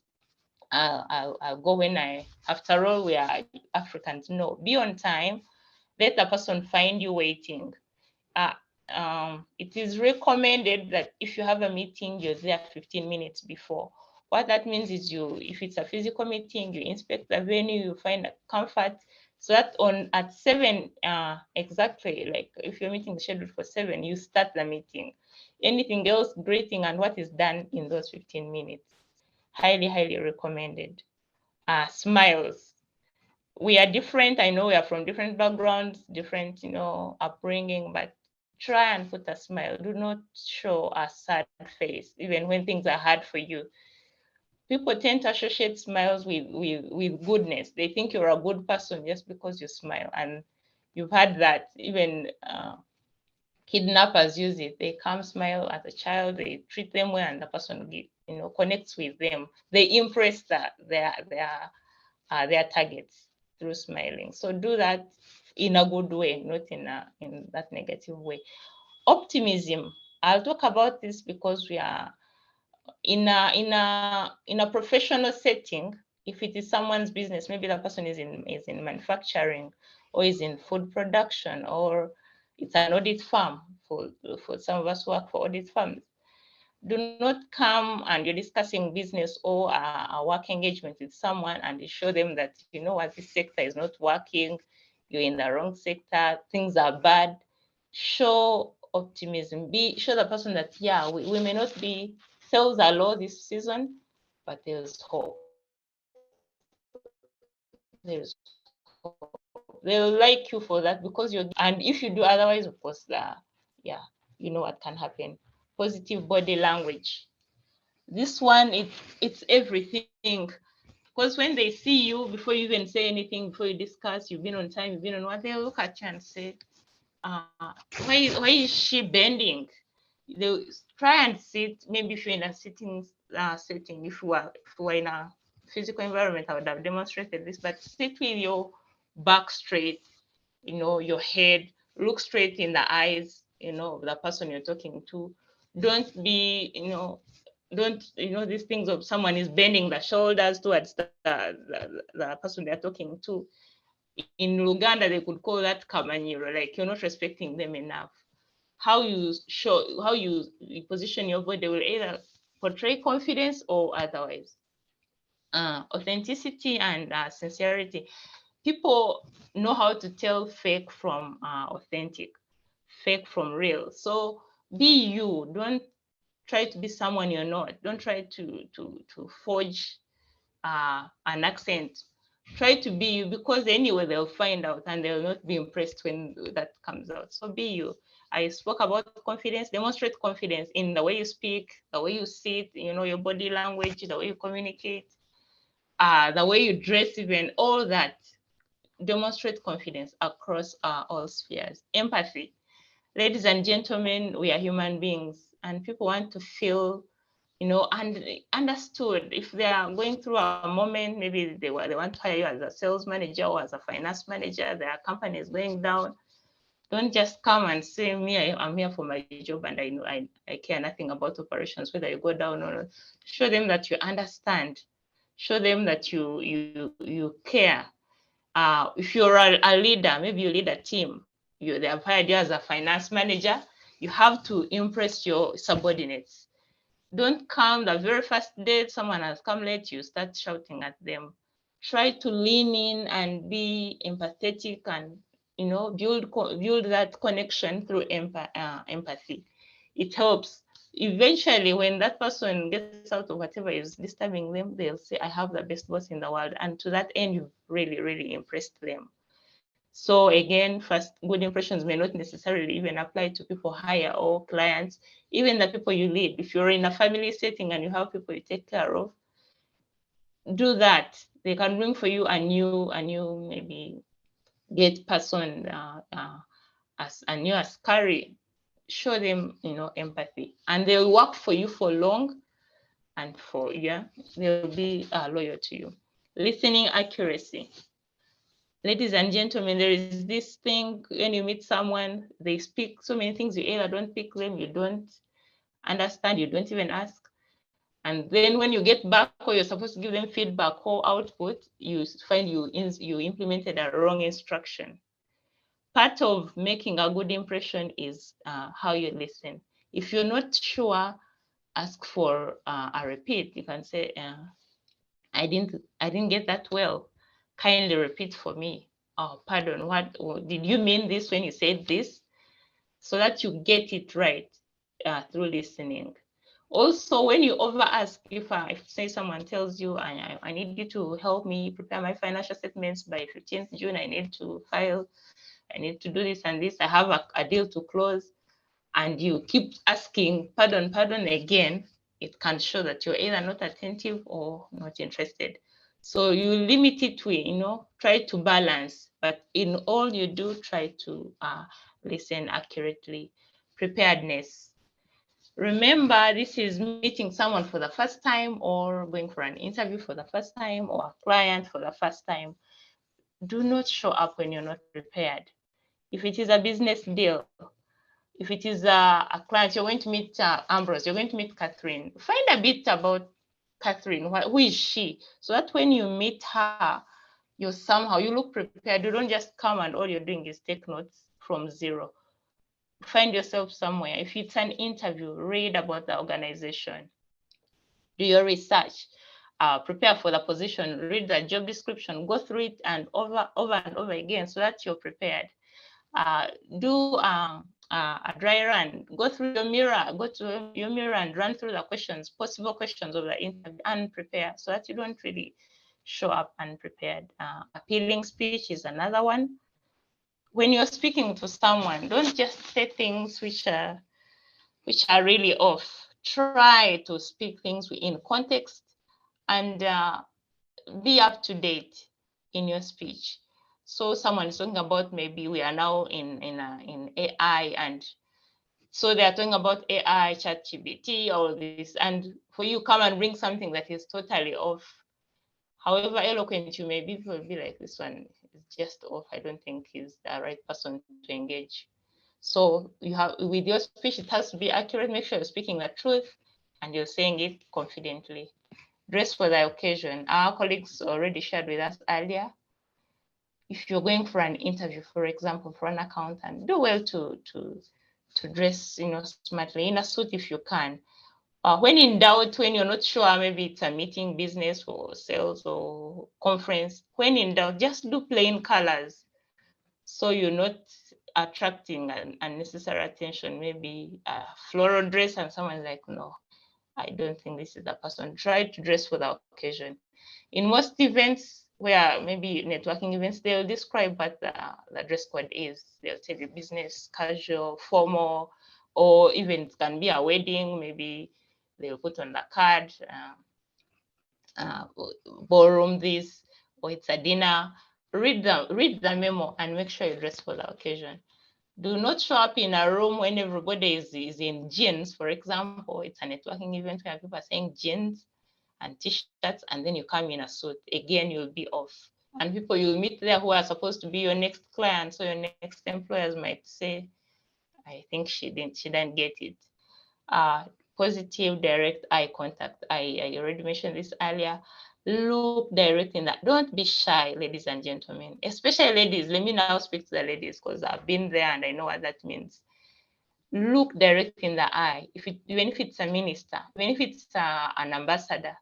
I'll go when after all, we are Africans. No, be on time. Let the person find you waiting. It is recommended that if you have a meeting, you're there 15 minutes before. What that means is if it's a physical meeting, you inspect the venue, you find a comfort, so that at 7 exactly, like if your meeting is scheduled for 7, you start the meeting. Anything else, greeting and what is done in those 15 minutes. Highly, highly recommended. Smiles. We are different. I know we are from different backgrounds, different, upbringing, but try and put a smile. Do not show a sad face, even when things are hard for you. People tend to associate smiles with goodness. They think you're a good person just because you smile. And you've had that. Even kidnappers use it. They come smile as a child, they treat them well, and the person connects with them. They impress their targets through smiling. So do that in a good way, not in that negative way. Optimism. I'll talk about this because we are in a professional setting. If it is someone's business, maybe the person is in manufacturing or is in food production, or it's an audit firm. For some of us who work for audit firms, do not come and you're discussing business or a work engagement with someone and you show them that, what, this sector is not working, you're in the wrong sector, things are bad. Show optimism. Show the person that, yeah, we may not be, sales are low this season, but there's hope. There's hope. They'll like you for that because and if you do otherwise, of course, yeah, you know what can happen. Positive body language. This one, it's everything. Because when they see you, before you even say anything, before you discuss, you've been on time, you've been on what, they'll look at you and say, why is she bending? They'll try and sit. Maybe if you're in a sitting setting, if you were in a physical environment, I would have demonstrated this, but sit with your back straight, your head, look straight in the eyes, of the person you're talking to. Don't be, these things of someone is bending the shoulders towards the person they're talking to. In Uganda, they could call that kamanyiro, like you're not respecting them enough. How you position your body will either portray confidence or otherwise. Authenticity and sincerity. People know how to tell fake from authentic, fake from real. So be you. Don't try to be someone you're not. Don't try to forge an accent. Try to be you, because anyway they'll find out and they'll not be impressed when that comes out. So be you. I spoke about confidence. Demonstrate confidence in the way you speak, the way you sit, your body language, the way you communicate, the way you dress, even all that. Demonstrate confidence across all spheres. Empathy. Ladies and gentlemen, we are human beings and people want to feel, and understood. If they are going through a moment, maybe they want to hire you as a sales manager or as a finance manager, their company is going down. Don't just come and say, I'm here for my job and I care nothing about operations, whether you go down or not. Show them that you understand. Show them that you care. If you're a leader, maybe you lead a team, they have hired you as a finance manager, you have to impress your subordinates. Don't come the very first day someone has come late, you start shouting at them. Try to lean in and be empathetic and, build that connection through empathy. It helps. Eventually, when that person gets out of whatever is disturbing them, they'll say, I have the best boss in the world. And to that end, you've really, really impressed them. So again, first, good impressions may not necessarily even apply to people hire or clients, even the people you lead. If you're in a family setting and you have people you take care of, do that. They can bring for you a new maybe get person as a new askari. Show them, empathy, and they'll work for you for long, and they'll be loyal to you. Listening accuracy. Ladies and gentlemen, there is this thing when you meet someone, they speak so many things, you either don't pick them, you don't understand, you don't even ask. And then when you get back or you're supposed to give them feedback or output, you find you implemented a wrong instruction. Part of making a good impression is how you listen. If you're not sure, ask for a repeat. You can say, I didn't get that well. Kindly repeat for me. Oh, pardon, what did you mean this when you said this? So that you get it right through listening. Also, when you over ask, if say someone tells you, I need you to help me prepare my financial statements by 15th June, I need to file, I need to do this and this, I have a deal to close, and you keep asking, pardon again, it can show that you're either not attentive or not interested. So you limit it to, try to balance, but in all you do, try to listen accurately. Preparedness. Remember, this is meeting someone for the first time or going for an interview for the first time or a client for the first time. Do not show up when you're not prepared. If it is a business deal, if it is a client, you're going to meet Ambrose, you're going to meet Catherine. Find a bit about Catherine. Who is she? So that when you meet her, you look prepared. You don't just come and all you're doing is take notes from zero. Find yourself somewhere. If it's an interview, read about the organization. Do your research. Prepare for the position. Read the job description. Go through it and over and over again so that you're prepared. Do a dry run. Go through your mirror. Go to your mirror and run through the possible questions of the interview, and prepare so that you don't really show up unprepared. Appealing speech is another one. When you're speaking to someone, don't just say things which are really off. Try to speak things in context and be up to date in your speech. So someone is talking about, maybe we are now in AI, and so they are talking about AI, ChatGPT, all this, and for you come and bring something that is totally off. However eloquent you may be, people will be like, this one is just off. I don't think he's the right person to engage. So you have, with your speech, it has to be accurate. Make sure you're speaking the truth and you're saying it confidently. Dress for the occasion. Our colleagues already shared with us earlier. If you're going for an interview, for example, for an accountant, do well to dress, smartly, in a suit if you can. When in doubt, when you're not sure, maybe it's a meeting, business or sales or conference, when in doubt, just do plain colors so you're not attracting unnecessary attention. Maybe a floral dress and someone's like, no, I don't think this is the person. Try to dress for the occasion. In most events, where maybe networking events, they'll describe what the dress code is. They'll tell you business, casual, formal, or even it can be a wedding. Maybe they'll put on the card, ballroom this, or it's a dinner. Read the memo and make sure you dress for the occasion. Do not show up in a room when everybody is in jeans. For example, it's a networking event where people are saying jeans and t-shirts, and then you come in a suit. Again, you'll be off. And people you'll meet there who are supposed to be your next client, so your next employers might say, I think she didn't get it. Positive direct eye contact. I already mentioned this earlier. Look direct in that. Don't be shy, ladies and gentlemen, especially ladies. Let me now speak to the ladies because I've been there and I know what that means. Look direct in the eye. Even if it's a minister, even if it's an ambassador,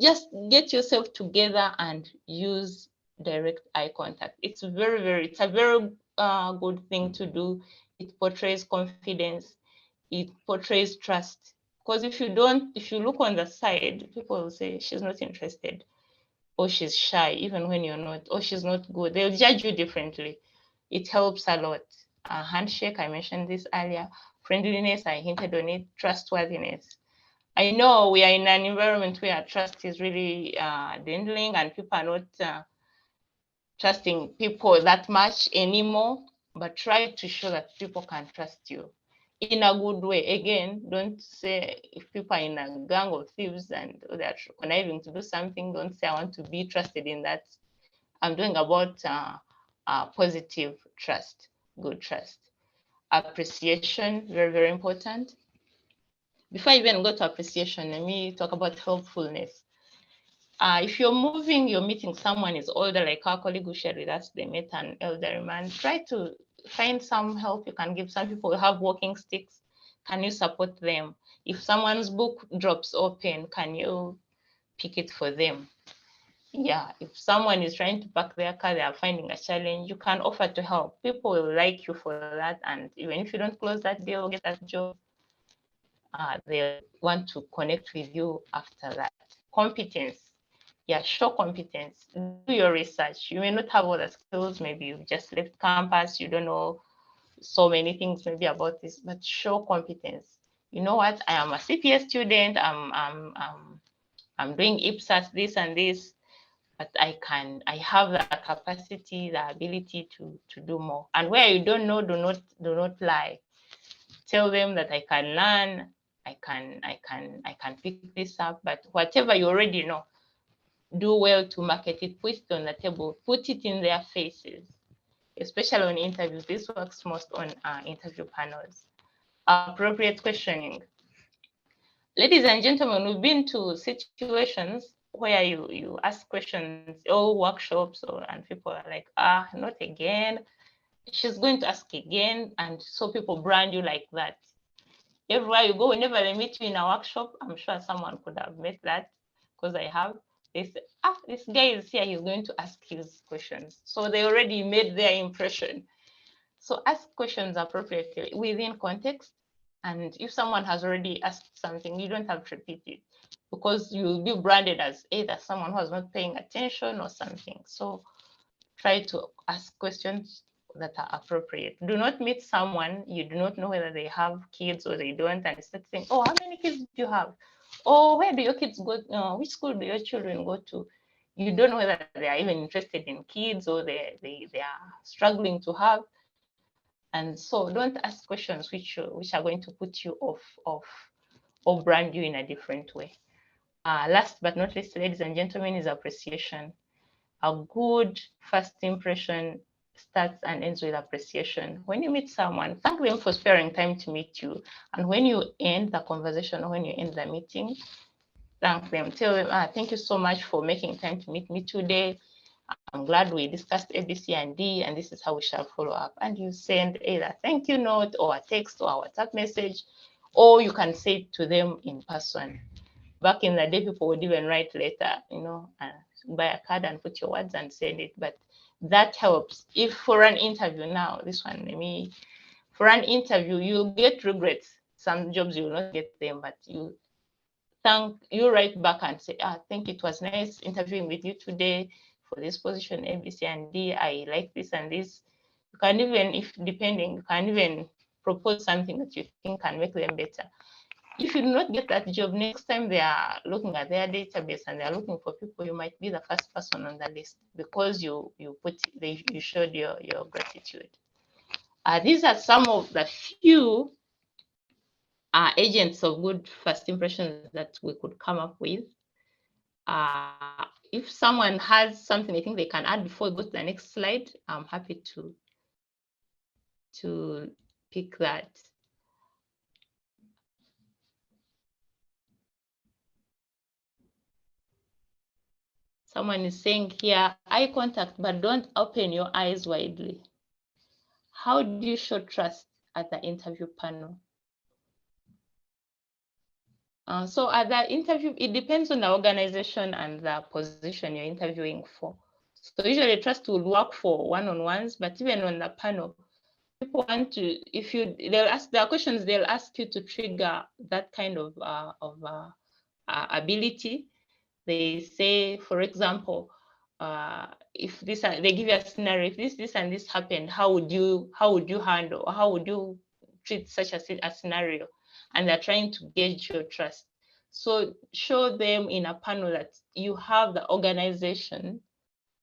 just get yourself together and use direct eye contact. It's a very good thing to do. It portrays confidence. It portrays trust. Because if you look on the side, people will say she's not interested, or she's shy, even when you're not, or she's not good. They'll judge you differently. It helps a lot. Handshake, I mentioned this earlier. Friendliness, I hinted on it. Trustworthiness. I know we are in an environment where trust is really dwindling and people are not trusting people that much anymore, but try to show that people can trust you in a good way. Again, don't say if people are in a gang of thieves and they're conniving to do something, don't say I want to be trusted in that. I'm doing about positive trust, good trust. Appreciation, very, very important. Before I even go to appreciation, let me talk about helpfulness. If you're moving, you're meeting someone is older, like our colleague who shared with us, they met an elderly man. Try to find some help you can give. Some people have walking sticks. Can you support them? If someone's book drops open, can you pick it for them? Yeah, if someone is trying to park their car, they are finding a challenge, you can offer to help. People will like you for that. And even if you don't close that deal, get that job, they want to connect with you after that. Competence. Yeah, show competence. Do your research. You may not have all the skills. Maybe you've just left campus. You don't know so many things maybe about this, but show competence. You know what? I am a CPS student. I'm doing IPSAS, this and this, but I have the capacity, the ability to do more. And where you don't know, do not lie. Tell them that I can learn, I can pick this up, but whatever you already know, do well to market it, put it on the table, put it in their faces, especially on interviews. This works most on interview panels. Appropriate questioning. Ladies and gentlemen, we've been to situations where you ask questions, or workshops, and people are like, not again. She's going to ask again. And so people brand you like that. Everywhere you go, whenever they meet you in a workshop, I'm sure someone could have met that, because I have. They say, this guy is here, he's going to ask his questions. So they already made their impression. So ask questions appropriately within context. And if someone has already asked something, you don't have to repeat it, because you'll be branded as either someone who was not paying attention or something. So try to ask questions that are appropriate. Do not meet someone you do not know whether they have kids or they don't, and start saying, oh, how many kids do you have? Or where do your kids go? Which school do your children go to? You don't know whether they are even interested in kids or they are struggling to have. And so don't ask questions which are going to put you off or brand you in a different way. Last but not least, ladies and gentlemen, is appreciation. A good first impression starts and ends with appreciation. When you meet someone, thank them for sparing time to meet you. And when you end the conversation, or when you end the meeting, thank them. Tell them, thank you so much for making time to meet me today. I'm glad we discussed A, B, C, and D, and this is how we shall follow up. And you send either a thank you note or a text or a WhatsApp message, or you can say it to them in person. Back in the day, people would even write letter, buy a card and put your words and send it. But that helps. If for an interview now, this one, for an interview, you'll get regrets. Some jobs you will not get them, but you write back and say, thank you, it was nice interviewing with you today for this position, A, B, C, and D. I like this and this. You can even, if depending, you can even propose something that you think can make them better. If you do not get that job, next time they are looking at their database and they are looking for people, you might be the first person on the list, because you showed your gratitude. These are some of the few agents of good first impressions that we could come up with. If someone has something they think they can add before we go to the next slide, I'm happy to pick that. Someone is saying here, eye contact, but don't open your eyes widely. How do you show trust at the interview panel? So at the interview, it depends on the organization and the position you're interviewing for. So usually trust will work for one-on-ones, but even on the panel, people want to, there are questions they'll ask you to trigger that kind of ability. They say, for example, if they give you a scenario, if this and this happened, how would you handle, or how would you treat such a scenario? And they're trying to gauge your trust. So show them in a panel that you have the organization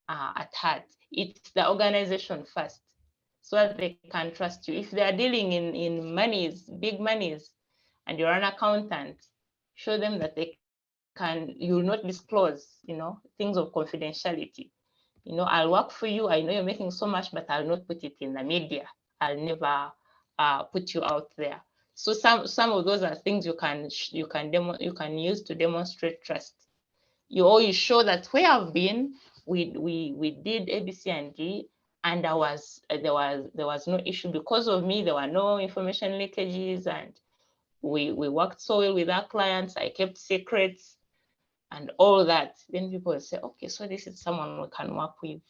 at heart. It's the organization first, so that they can trust you. If they are dealing in monies, big monies, and you're an accountant, show them that you will not disclose, things of confidentiality. I'll work for you. I know you're making so much, but I'll not put it in the media. I'll never put you out there. So some of those are things you can use to demonstrate trust. You show that where I've been, we did A, B, C, and D, and there was no issue because of me. There were no information leakages, and we worked so well with our clients. I kept secrets and all that. Then people will say, okay, so this is someone we can work with.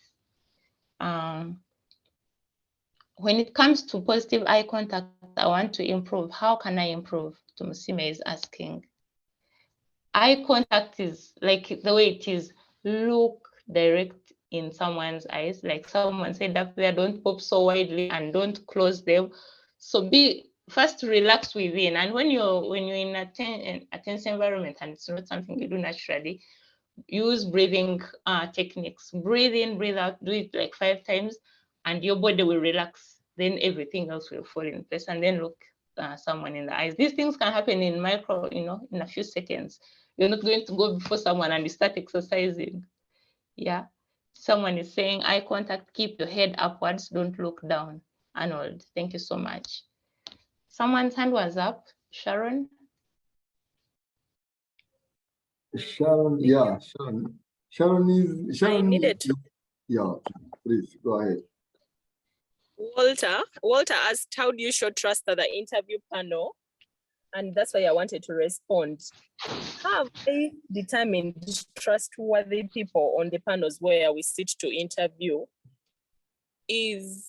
When it comes to positive eye contact, I want to improve. How can I improve? Tumusime is asking. Eye contact is like the way it is. Look direct in someone's eyes. Like someone said up there, don't pop so widely and don't close them. So be first relax within. And when you're in a tense environment and it's not something you do naturally, use breathing techniques. Breathe in, breathe out, do it like 5 times, and your body will relax. Then everything else will fall in place. And then look someone in the eyes. These things can happen in micro, in a few seconds. You're not going to go before someone and you start exercising. Yeah. Someone is saying eye contact, keep your head upwards, don't look down. Arnold, thank you so much. Someone's hand was up. Sharon? Sharon, yeah, Sharon. Sharon needed to. Yeah, please go ahead. Walter asked, how do you show trust at the interview panel? And that's why I wanted to respond. Have I determined trustworthy people on the panels where we sit to interview? Is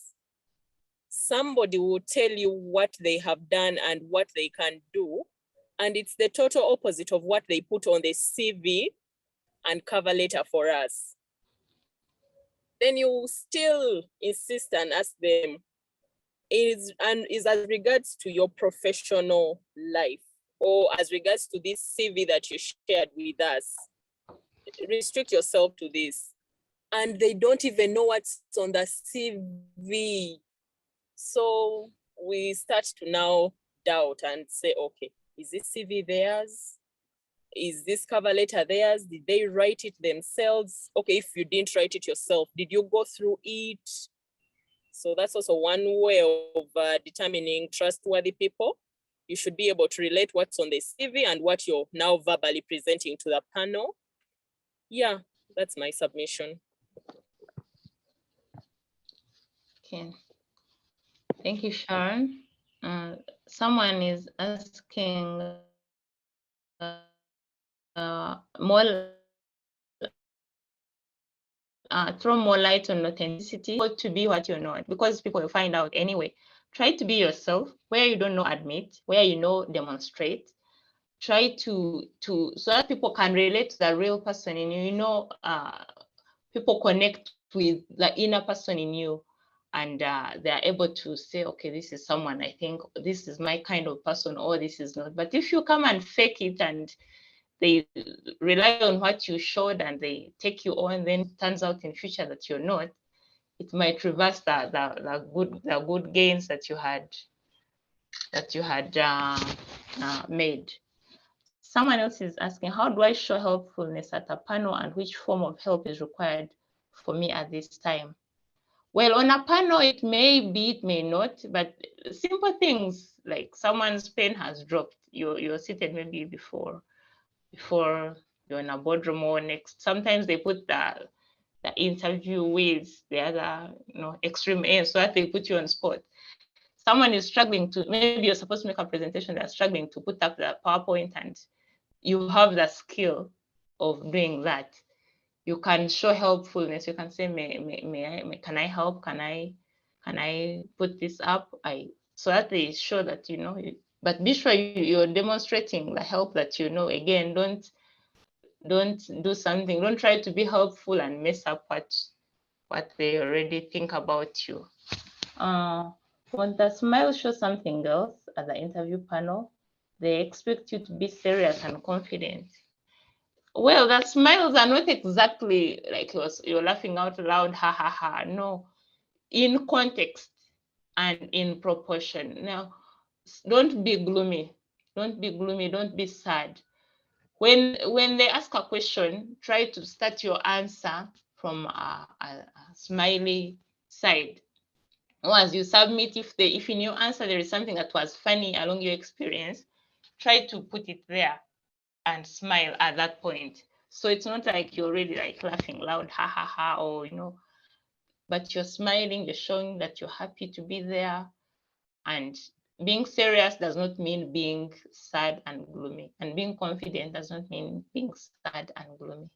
somebody will tell you what they have done and what they can do, and it's the total opposite of what they put on the CV and cover letter for us. Then you still insist and ask them, is as regards to your professional life or as regards to this CV that you shared with us, restrict yourself to this. And they don't even know what's on the CV. So we start to now doubt and say, okay, is this CV theirs? Is this cover letter theirs? Did they write it themselves? Okay, if you didn't write it yourself, did you go through it? So that's also one way of determining trustworthy people. You should be able to relate what's on the CV and what you're now verbally presenting to the panel. Yeah, that's my submission. Okay. Thank you, Sharon. Someone is asking throw more light on authenticity, or to be what you're not, because people will find out anyway. Try to be yourself. Where you don't know, admit. Where you know, demonstrate. Try to so that people can relate to the real person in you. People connect with the inner person in you, and they're able to say, okay, this is someone I think this is my kind of person, or this is not. But if you come and fake it and they rely on what you showed and they take you on, then it turns out in future that you're not, it might reverse the good gains that you had made. Someone else is asking, how do I show helpfulness at a panel and which form of help is required for me at this time? Well, on a panel, it may be, it may not, but simple things like someone's pen has dropped. You're seated maybe before you're in a boardroom or next. Sometimes they put the interview with the other, extreme end, so that they put you on spot. Someone is struggling to, maybe you're supposed to make a presentation, they're struggling to put up the PowerPoint, and you have the skill of doing that. You can show helpfulness. You can say, can I help? Can I put this up? So that they show that but be sure you're demonstrating the help that Again, don't do something. Don't try to be helpful and mess up what they already think about you. When the smile shows something else at the interview panel, They expect you to be serious and confident. Well, the smiles are not exactly like you're laughing out loud, ha ha ha. No, in context and in proportion. Now, don't be gloomy. Don't be gloomy. Don't be sad. When they ask a question, try to start your answer from a smiley side. Once you submit, if in your answer there is something that was funny along your experience, try to put it there and smile at that point. So it's not like you're really like laughing loud, ha ha ha, or but you're smiling, you're showing that you're happy to be there. And being serious does not mean being sad and gloomy. And being confident does not mean being sad and gloomy.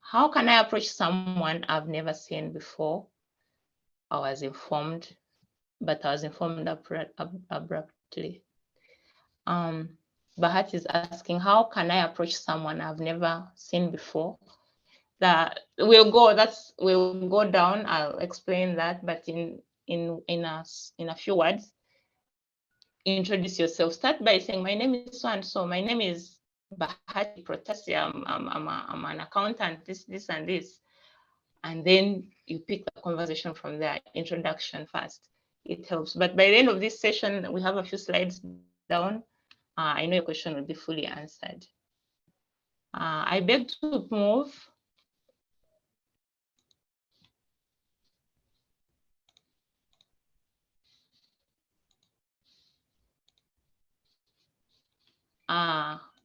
How can I approach someone I've never seen before? I was informed, but I was informed abruptly. Bahat is asking, how can I approach someone I've never seen before? We'll go down. I'll explain that, but in a few words, introduce yourself. Start by saying, my name is so and so. My name is Bahati Protasi. I'm an accountant. This and this, and then you pick the conversation from there. Introduction first. It helps. But by the end of this session, we have a few slides down. I know your question will be fully answered. I beg to move.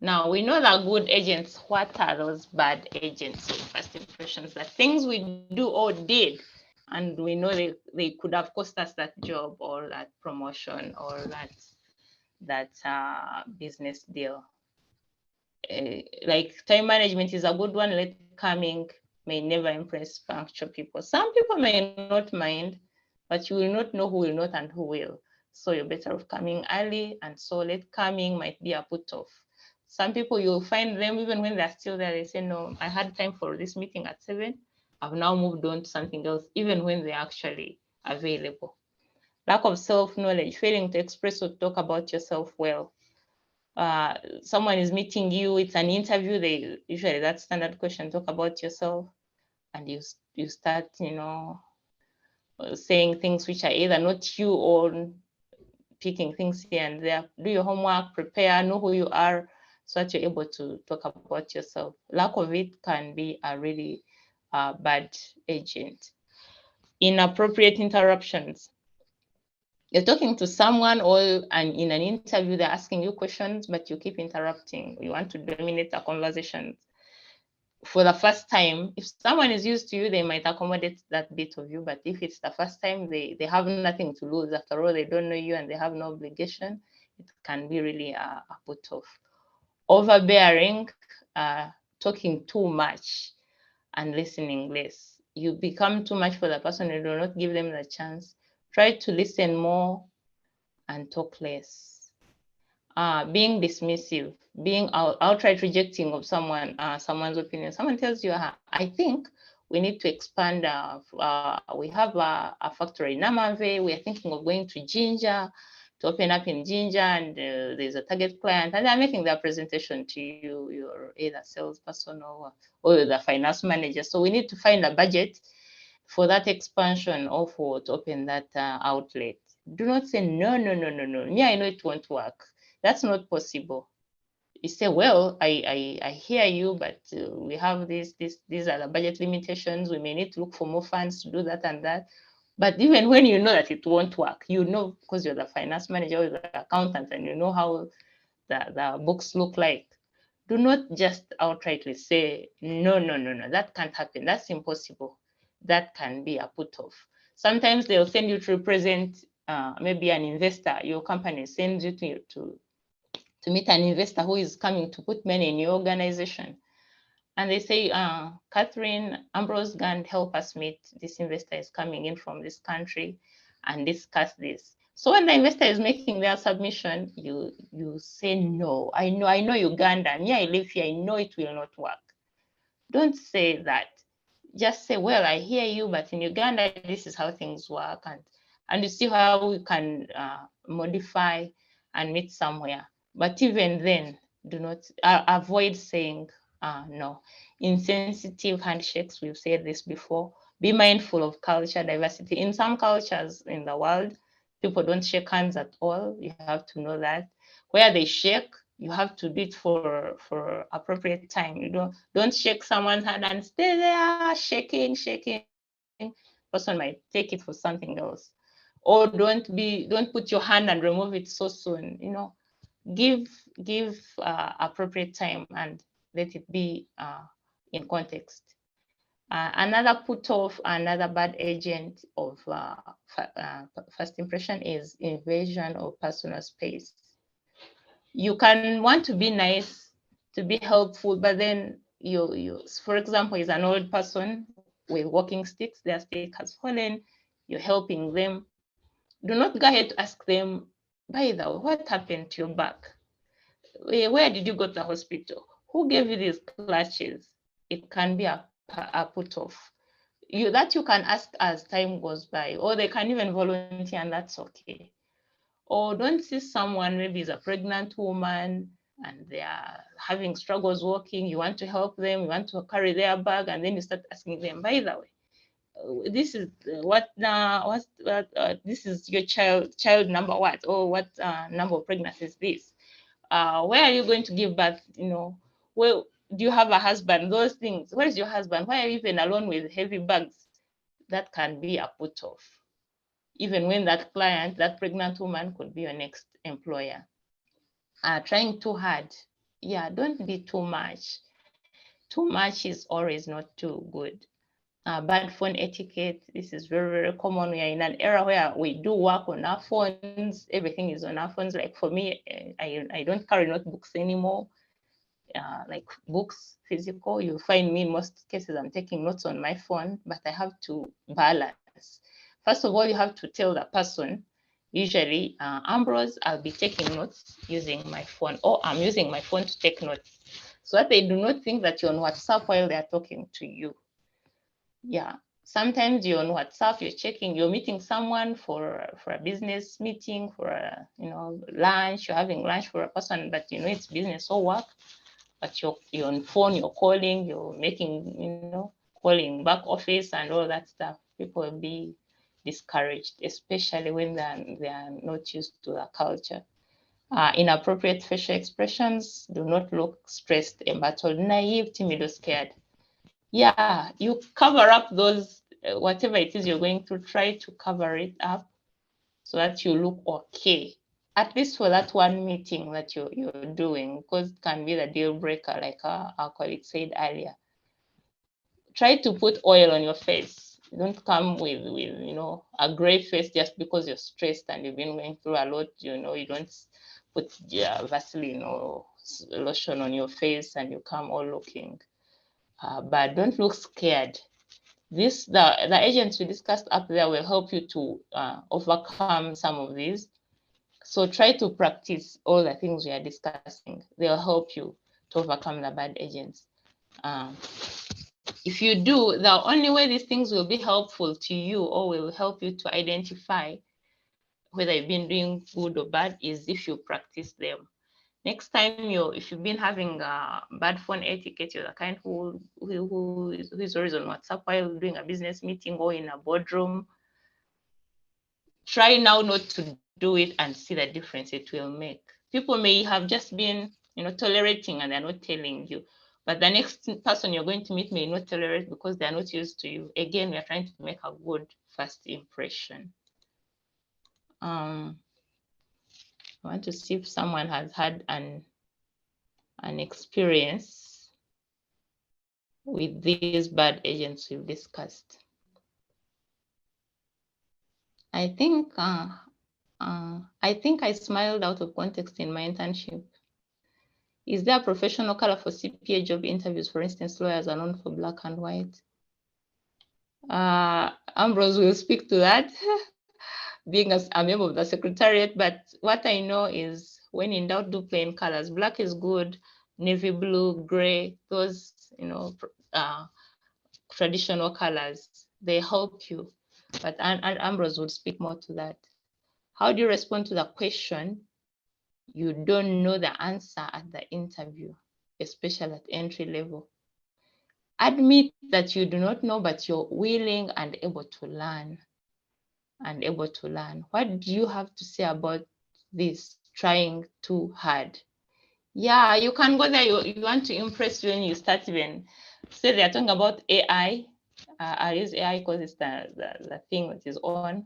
Now we know that good agents. What are those bad agents of first impressions? The things we do or did, and we know they could have cost us that job or that promotion or that business deal. Like time management is a good one. Late coming may never impress punctual people. Some people may not mind, but you will not know who will not and who will. So you're better off coming early, and so late coming might be a put off. Some people, you'll find them even when they're still there, they say, no, I had time for this meeting at 7. I've now moved on to something else, even when they're actually available. Lack of self-knowledge, failing to express or talk about yourself well. Someone is meeting you, it's an interview, they usually that standard question, talk about yourself, and you start, saying things which are either not you or picking things here and there. Do your homework, prepare, know who you are, so that you're able to talk about yourself. Lack of it can be a really bad agent. Inappropriate interruptions. You're talking to someone and in an interview, they're asking you questions, but you keep interrupting. You want to dominate the conversation. For the first time, if someone is used to you, they might accommodate that bit of you. But if it's the first time, they have nothing to lose. After all, they don't know you and they have no obligation. It can be really a put off. Overbearing, talking too much and listening less. You become too much for the person. You do not give them the chance. Try to listen more and talk less. Being dismissive, being outright rejecting of someone's opinion. Someone tells you, I think we need to expand. We have a factory in Namave. We are thinking of going to Jinja, to open up in Jinja, and there's a target client, and they're making their presentation to you. You're either salesperson or the finance manager. So we need to find a budget for that expansion or to open that outlet. Do not say, no. Me, I know it won't work. That's not possible. You say, well, I hear you, but we have these are the budget limitations. We may need to look for more funds to do that and that. But even when you know that it won't work, you know, because you're the finance manager or the accountant and you know how the books look like. Do not just outrightly say, no, that can't happen. That's impossible. That can be a put off. Sometimes they'll send you to represent maybe an investor. Your company sends you to meet an investor who is coming to put money in your organization. And they say, Catherine Ambrose Gand, help us meet. This investor is coming in from this country and discuss this. So when the investor is making their submission, you say, no, I know Uganda. Me, I live here. I know it will not work. Don't say that. Just say, well, I hear you, but in Uganda, this is how things work. And you see how we can modify and meet somewhere. But even then, do not avoid saying no. Insensitive handshakes, we've said this before. Be mindful of culture diversity. In some cultures in the world, people don't shake hands at all. You have to know that. Where they shake, you have to do it for appropriate time. You don't shake someone's hand and stay there shaking. Person might take it for something else. Or don't put your hand and remove it so soon. Give appropriate time and let it be in context. Another put off, another bad agent of first impression is invasion of personal space. You can want to be nice, to be helpful, but then you for example, is an old person with walking sticks, their stick has fallen, you're helping them. Do not go ahead to ask them, by the way, what happened to your back? Where did you go to the hospital? Who gave you these clutches? It can be a put off. You can ask as time goes by, or they can even volunteer, and that's okay. Or don't see someone, maybe is a pregnant woman and they are having struggles walking, you want to help them, you want to carry their bag, and then you start asking them, by the way, this is this is your child number what, or what number of pregnancy is this? Where are you going to give birth? Well, do you have a husband? Those things. Where is your husband? Why are you even alone with heavy bags? That can be a put off. Even when that client, that pregnant woman, could be your next employer. Trying too hard. Yeah, don't be too much. Too much is always not too good. Bad phone etiquette. This is very, very common. We are in an era where we do work on our phones. Everything is on our phones. Like for me, I don't carry notebooks anymore. Like books, physical. You find me in most cases, I'm taking notes on my phone, but I have to balance. First of all, you have to tell the person, usually, Ambrose, I'll be taking notes using my phone, or I'm using my phone to take notes, so that they do not think that you're on WhatsApp while they're talking to you. Yeah, sometimes you're on WhatsApp, you're meeting someone for a business meeting, for a lunch, you're having lunch for a person, but it's business or work, but you're on phone, you're calling, you're making, calling back office and all that stuff. People will be discouraged, especially when they are not used to the culture. Inappropriate facial expressions. Do not look stressed, embattled, naive, timid, or scared. Yeah, you cover up those, whatever it is you're going through, try to cover it up so that you look okay, at least for that one meeting that you're doing, because it can be the deal breaker, like our colleague said earlier. Try to put oil on your face. Don't come with a gray face just because you're stressed and you've been going through a lot. You don't put Vaseline or lotion on your face and you come all looking bad. Don't look scared. The agents we discussed up there will help you to overcome some of these. So try to practice all the things we are discussing. They'll help you to overcome the bad agents. If you do, the only way these things will be helpful to you or will help you to identify whether you've been doing good or bad is if you practice them. Next time, if you've been having bad phone etiquette, you're the kind who is always on WhatsApp while doing a business meeting or in a boardroom, try now not to do it and see the difference it will make. People may have just been, tolerating and they're not telling you, but the next person you're going to meet may not tolerate because they're not used to you. Again, we are trying to make a good first impression. I want to see if someone has had an experience with these bad agents we've discussed. I think I smiled out of context in my internship. Is there a professional color for CPA job interviews? For instance, lawyers are known for black and white. Ambrose will speak to that, being a member of the secretariat. But what I know is when in doubt, do plain colors. Black is good, navy blue, gray, those, traditional colors, they help you. But and Ambrose would speak more to that. How do you respond to the question? you don't know the answer at the interview, especially at entry level. Admit that you do not know, but you're willing and able to learn. What do you have to say about this trying too hard? Yeah, you can go there. You want to impress when you start even say they're talking about AI. I use AI because it's the thing that is on.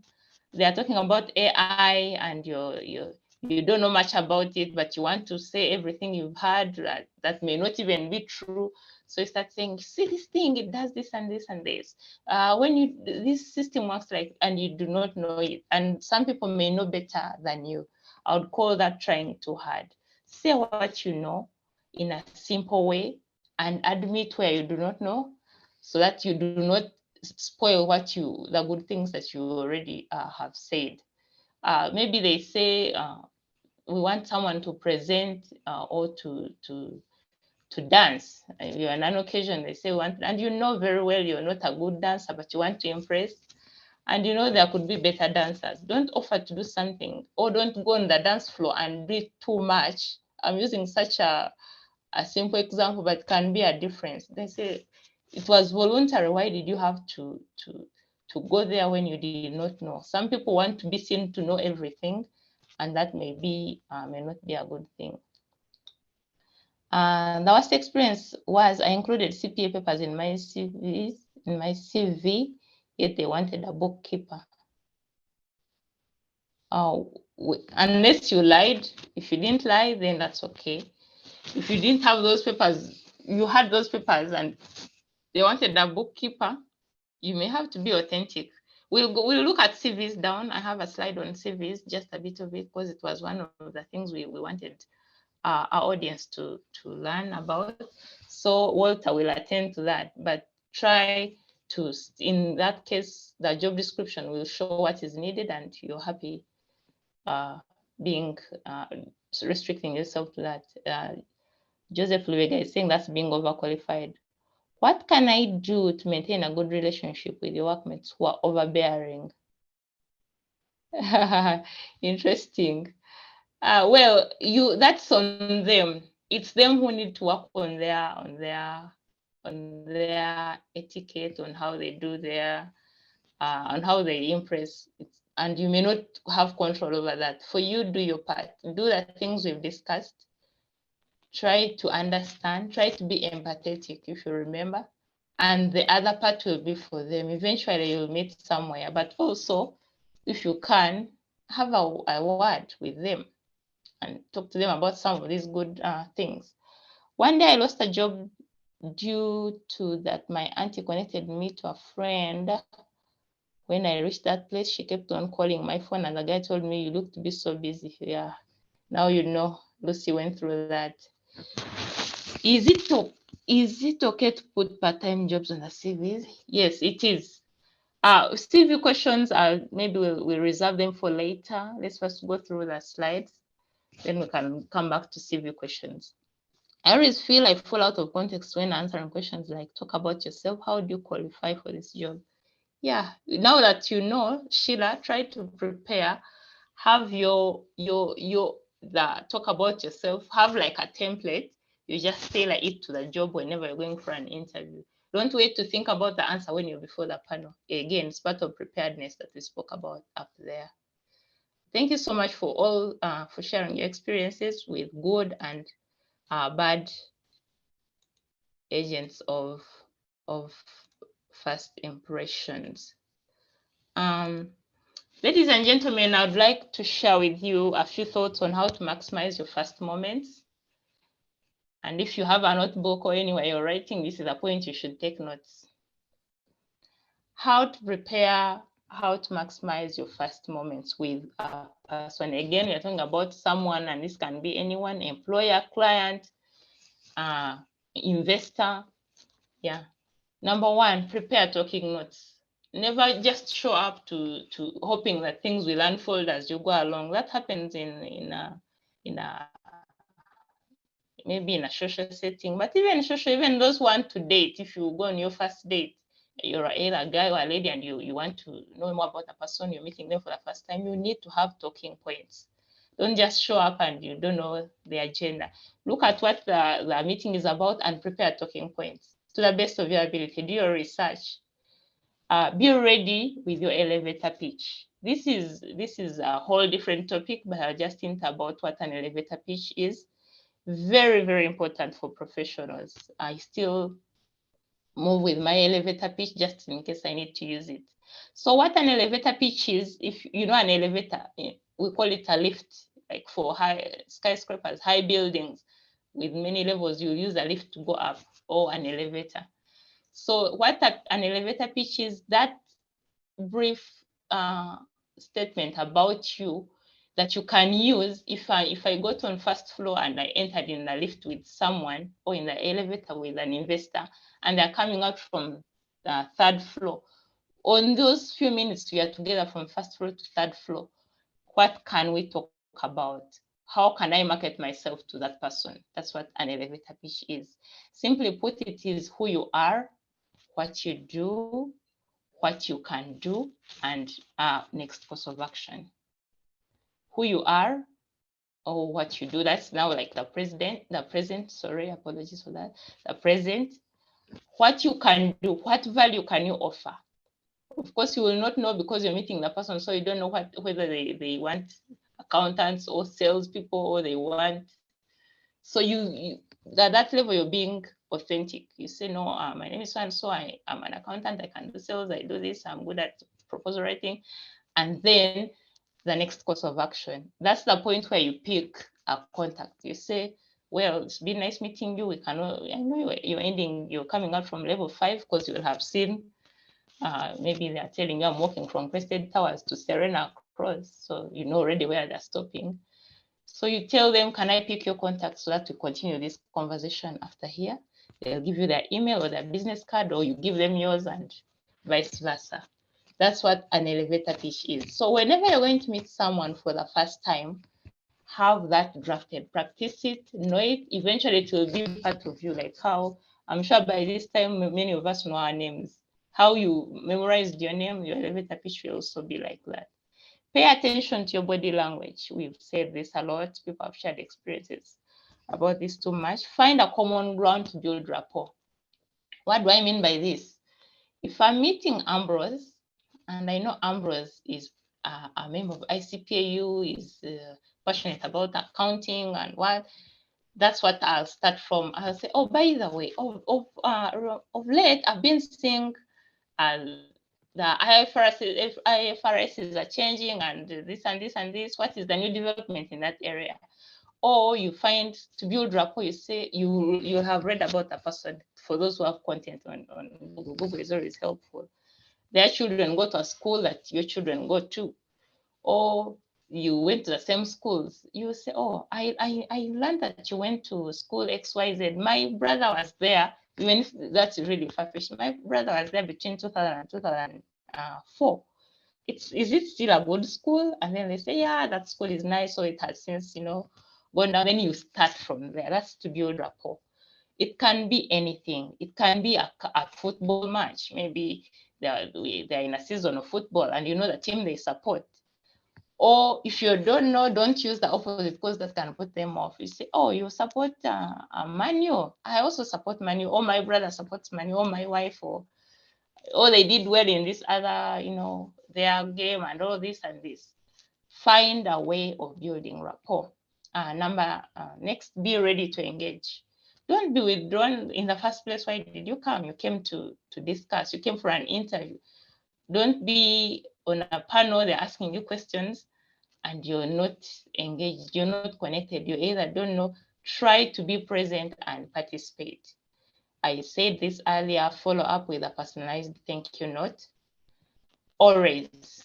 They are talking about AI and you don't know much about it, but you want to say everything you've heard that may not even be true. So you start saying, see this thing, it does this and this and this. When this system works like, and you do not know it, and some people may know better than you. I would call that trying too hard. Say what you know in a simple way and admit where you do not know, so that you do not spoil the good things that you already have said. Maybe they say we want someone to present or to dance. You're on an occasion, they say and you know very well you're not a good dancer, but you want to impress. And you know there could be better dancers. Don't offer to do something, or don't go on the dance floor and do it too much. I'm using such a simple example, but can be a difference. They say it was voluntary. Why did you have to go there when you did not know? Some people want to be seen to know everything, and that may not be a good thing. The worst experience was I included CPA papers in my CV, yet they wanted a bookkeeper. Unless you lied. If you didn't lie, then that's okay. If you didn't have those papers, you had those papers and they wanted a bookkeeper, you may have to be authentic. We'll look at CVs down. I have a slide on CVs, just a bit of it, because it was one of the things we wanted our audience to learn about. So Walter will attend to that, but try to, in that case, the job description will show what is needed and you're happy being restricting yourself to that. Joseph Luega is saying that's being overqualified. What can I do to maintain a good relationship with your workmates who are overbearing? Interesting. Well, that's on them. It's them who need to work on their etiquette, on how they do on how they impress. And you may not have control over that. For you, do your part. Do the things we've discussed. Try to understand. Try to be empathetic, if you remember. And the other part will be for them. Eventually, you'll meet somewhere. But also, if you can, have a word with them and talk to them about some of these good things. One day I lost a job due to that my auntie connected me to a friend. When I reached that place, she kept on calling my phone and the guy told me, you look to be so busy. Yeah, now you know, Lucy went through that. Is it okay to put part-time jobs on the CVs? Yes, it is. CV questions are, maybe we'll reserve them for later. Let's first go through the slides. Then we can come back to CV questions. I always feel I fall out of context when answering questions like, talk about yourself. How do you qualify for this job? Yeah, now that you know, Sheila, try to prepare. Have the talk about yourself. Have like a template. You just tailor it to the job whenever you're going for an interview. Don't wait to think about the answer when you're before the panel. Again, it's part of preparedness that we spoke about up there. Thank you so much for sharing your experiences with good and bad agents of first impressions. Ladies and gentlemen, I'd like to share with you a few thoughts on how to maximize your first moments. And if you have a notebook or anywhere you're writing, this is a point you should take notes. How to prepare, how to maximize your first moments with a person. Again, we're talking about someone, and this can be anyone, employer, client, investor. Yeah. Number one, prepare talking notes. Never just show up to hoping that things will unfold as you go along. That happens in maybe in a social setting, but even those who want to date, if you go on your first date, you're either a guy or a lady and you want to know more about the person you're meeting them for the first time, you need to have talking points. Don't just show up and you don't know the agenda. Look at what the meeting is about and prepare talking points to the best of your ability. Do your research. Be ready with your elevator pitch. This is a whole different topic, but I'll just think about what an elevator pitch is. Very, very important for professionals. I still move with my elevator pitch just in case I need to use it. So what an elevator pitch is, if you know an elevator, we call it a lift, like for high skyscrapers, high buildings with many levels, you use a lift to go up, or an elevator. So what an elevator pitch is, that brief statement about you that you can use. If I got on first floor and I entered in the lift with someone, or in the elevator with an investor, and they're coming out from the third floor, on those few minutes we are together from first floor to third floor, what can we talk about? How can I market myself to that person? That's what an elevator pitch is. Simply put, it is who you are, what you do, what you can do, and next course of action. Who you are or what you do, that's now like the present, sorry, apologies for that, the present. What you can do, what value can you offer? Of course, you will not know because you're meeting the person, so you don't know whether they want accountants or salespeople, or they want. So you at that level, you're being authentic. You say, no, my name is so and so. I'm an accountant. I can do sales. I do this. I'm good at proposal writing. And then the next course of action. That's the point where you pick a contact. You say, well, it's been nice meeting you. I know you're coming out from level 5 because you will have seen. Maybe they're telling you, I'm walking from Crested Towers to Serena Cross. So you know already where they're stopping. So you tell them, can I pick your contact so that we continue this conversation after here? They'll give you their email or their business card, or you give them yours, and vice versa. That's what an elevator pitch is. So whenever you're going to meet someone for the first time, have that drafted, practice it, know it. Eventually it will be part of you, like how I'm sure by this time many of us know our names. How you memorized your name, your elevator pitch will also be like that. Pay attention to your body language. We've said this a lot. People have shared experiences about this too much. Find a common ground to build rapport. What do I mean by this? If I'm meeting Ambrose, and I know Ambrose is a member of ICPAU, is passionate about accounting and what, that's what I'll start from. I'll say, oh, by the way, of late, I've been seeing the IFRSs are changing, and this and this and this. What is the new development in that area? Or you find, to build rapport, you say you have read about a person. For those who have content on Google, Google is always helpful. Their children go to a school that your children go to, or you went to the same schools. You say, oh, I learned that you went to school XYZ. My brother was there, even if that's really far-fetched. My brother was there between 2000 and 2004. Is it still a good school? And then they say, yeah, that school is nice, so it has since, gone down. Then you start from there. That's to build rapport. It can be anything. It can be a football match. Maybe they're in a season of football and you know the team they support. Or if you don't know, don't use the opposite, because that can put them off. You say, oh, you support Man U. I also support Man U. Or my brother supports Man U. Or my wife. Or they did well in this other, their game, and all this and this. Find a way of building rapport. Next, be ready to engage. Don't be withdrawn in the first place. Why did you come? You came to discuss. You came for an interview. Don't be on a panel, they're asking you questions and you're not engaged, you're not connected, you either don't know. Try to be present and participate. I said this earlier, follow up with a personalized thank you note. Always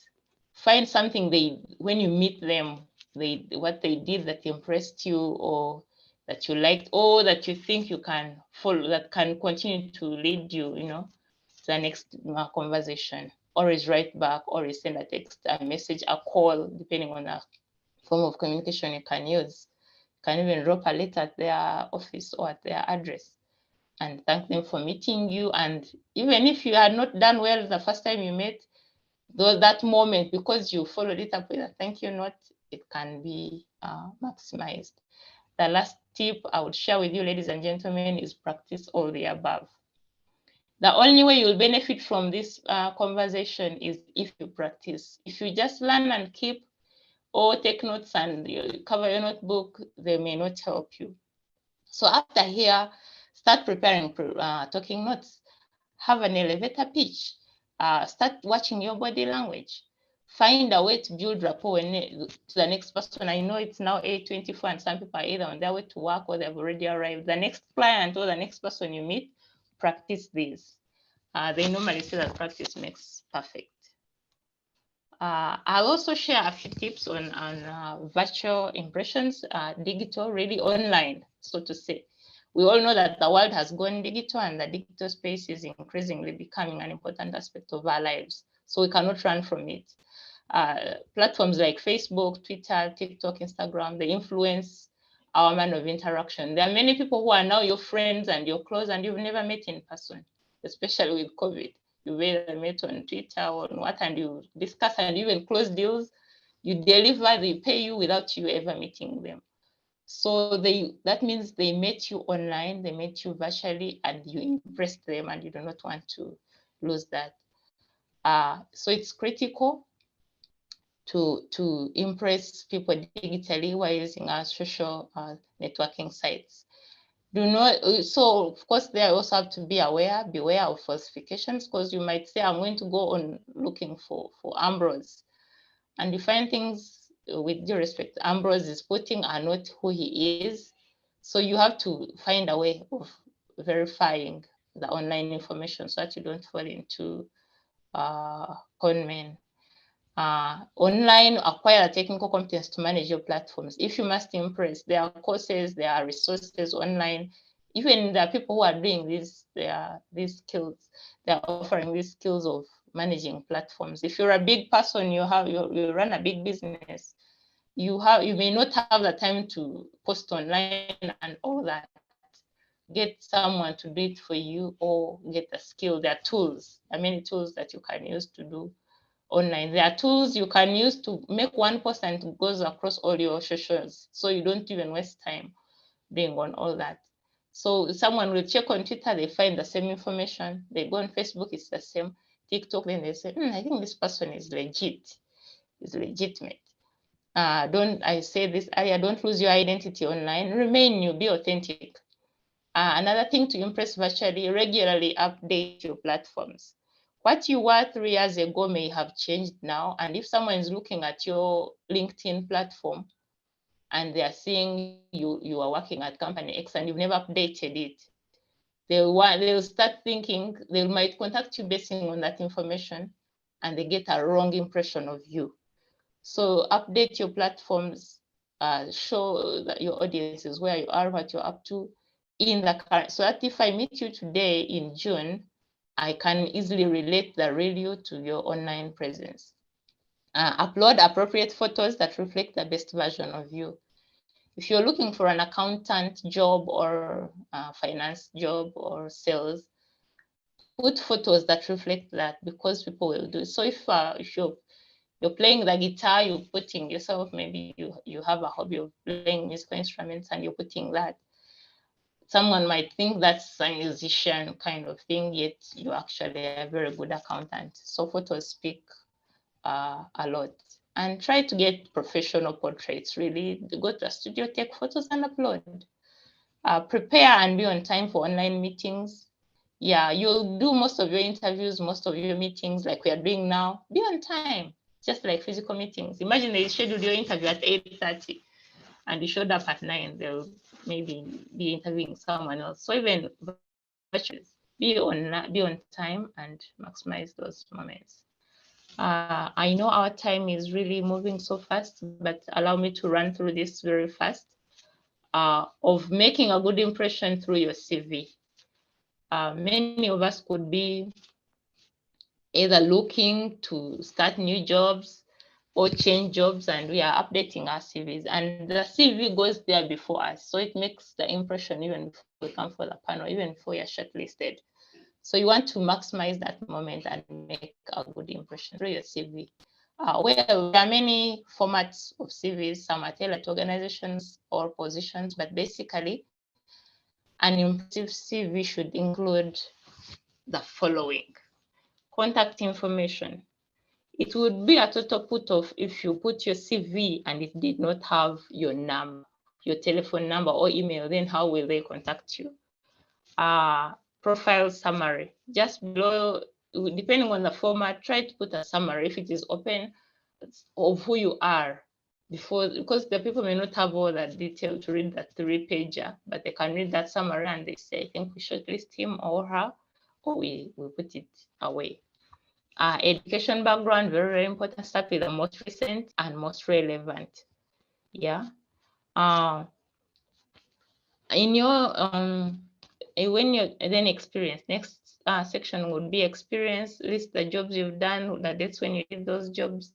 find something when you meet them, what they did that impressed you, or that you liked, or that you think you can follow, that can continue to lead you, to the next conversation. Always write back, always send a text, a message, a call, depending on the form of communication you can use. You can even drop a letter at their office or at their address and thank them for meeting you. And even if you had not done well the first time you met, that moment, because you followed it up with a thank you note, it can be maximized. The last tip I would share with you, ladies and gentlemen, is practice all the above. The only way you'll benefit from this conversation is if you practice. If you just learn and keep or take notes and you cover your notebook, they may not help you. So after here, start preparing talking notes. Have an elevator pitch. Start watching your body language. Find a way to build rapport to the next person. I know it's now 8:24 and some people are either on their way to work or they've already arrived. The next client or the next person you meet, practice these. They normally say that practice makes perfect. I'll also share a few tips on virtual impressions, digital, really online, so to say. We all know that the world has gone digital and the digital space is increasingly becoming an important aspect of our lives. So we cannot run from it. Platforms like Facebook, Twitter, TikTok, Instagram, they influence our manner of interaction. There are many people who are now your friends and your close and you've never met in person, especially with COVID. You either met on Twitter or on what, and you discuss and even close deals. You deliver, they pay you without you ever meeting them. So that means they met you online, they met you virtually, and you impressed them, and you do not want to lose that. So it's critical to impress people digitally while using our social networking sites. So of course they also have to beware of falsifications, because you might say, I'm going to go on looking for Ambrose, and you find things, with due respect, Ambrose is putting are not who he is. So you have to find a way of verifying the online information so that you don't fall into con men. Online, acquire technical competence to manage your platforms. If you must impress, there are courses, there are resources online. Even there are people who are doing these skills. They're offering these skills of managing platforms. If you're a big person, you run a big business, you may not have the time to post online and all that. Get someone to do it for you, or get a skill. There are tools. There are many tools that you can use to do online. There are tools you can use to make one post and it goes across all your socials, so you don't even waste time being on all that. So someone will check on Twitter, they find the same information. They go on Facebook, it's the same. TikTok, then they say, I think this person is legit, is legitimate. I say this earlier, don't lose your identity online. Remain you, be authentic. Another thing to impress virtually, regularly update your platforms. What you were 3 years ago may have changed now. And if someone is looking at your LinkedIn platform and they are seeing you are working at company X and you've never updated it, they'll start thinking, they might contact you based on that information, and they get a wrong impression of you. So update your platforms, show that your audiences where you are, what you're up to in the current, so that if I meet you today in June, I can easily relate the real you to your online presence. Upload appropriate photos that reflect the best version of you. If you're looking for an accountant job or finance job or sales, put photos that reflect that, because people will do. So if you're playing the guitar, you're putting yourself, maybe you have a hobby of playing musical instruments and you're putting that. Someone might think that's a musician kind of thing, yet you're actually a very good accountant. So photos speak a lot. And try to get professional portraits, really. Go to a studio, take photos and upload. Prepare and be on time for online meetings. Yeah, you'll do most of your interviews, most of your meetings like we are doing now. Be on time, just like physical meetings. Imagine they scheduled your interview at 8:30 and you showed up at 9, they'll maybe be interviewing someone else. So even virtually, be on time and maximize those moments. I know our time is really moving so fast, but allow me to run through this very fast. Of making a good impression through your CV. Many of us could be either looking to start new jobs or change jobs, and we are updating our CVs, and the CV goes there before us. So it makes the impression even before we come for the panel, even before you're shortlisted. So you want to maximize that moment and make a good impression through your CV. Well, there are many formats of CVs. Some are tailored to organizations or positions, but basically, an impressive CV should include the following: contact information. It would be a total put off if you put your CV and it did not have your number, your telephone number or email. Then how will they contact you? Profile summary. Just below, depending on the format, try to put a summary if it is open of who you are before, because the people may not have all that detail to read that 3-pager, but they can read that summary and they say, I think we shortlist him or her, or we put it away. Education background, very, very important. Start with the most recent and most relevant. Yeah. In your when you're then experience, next section would be experience. List the jobs you've done, the dates when you did those jobs,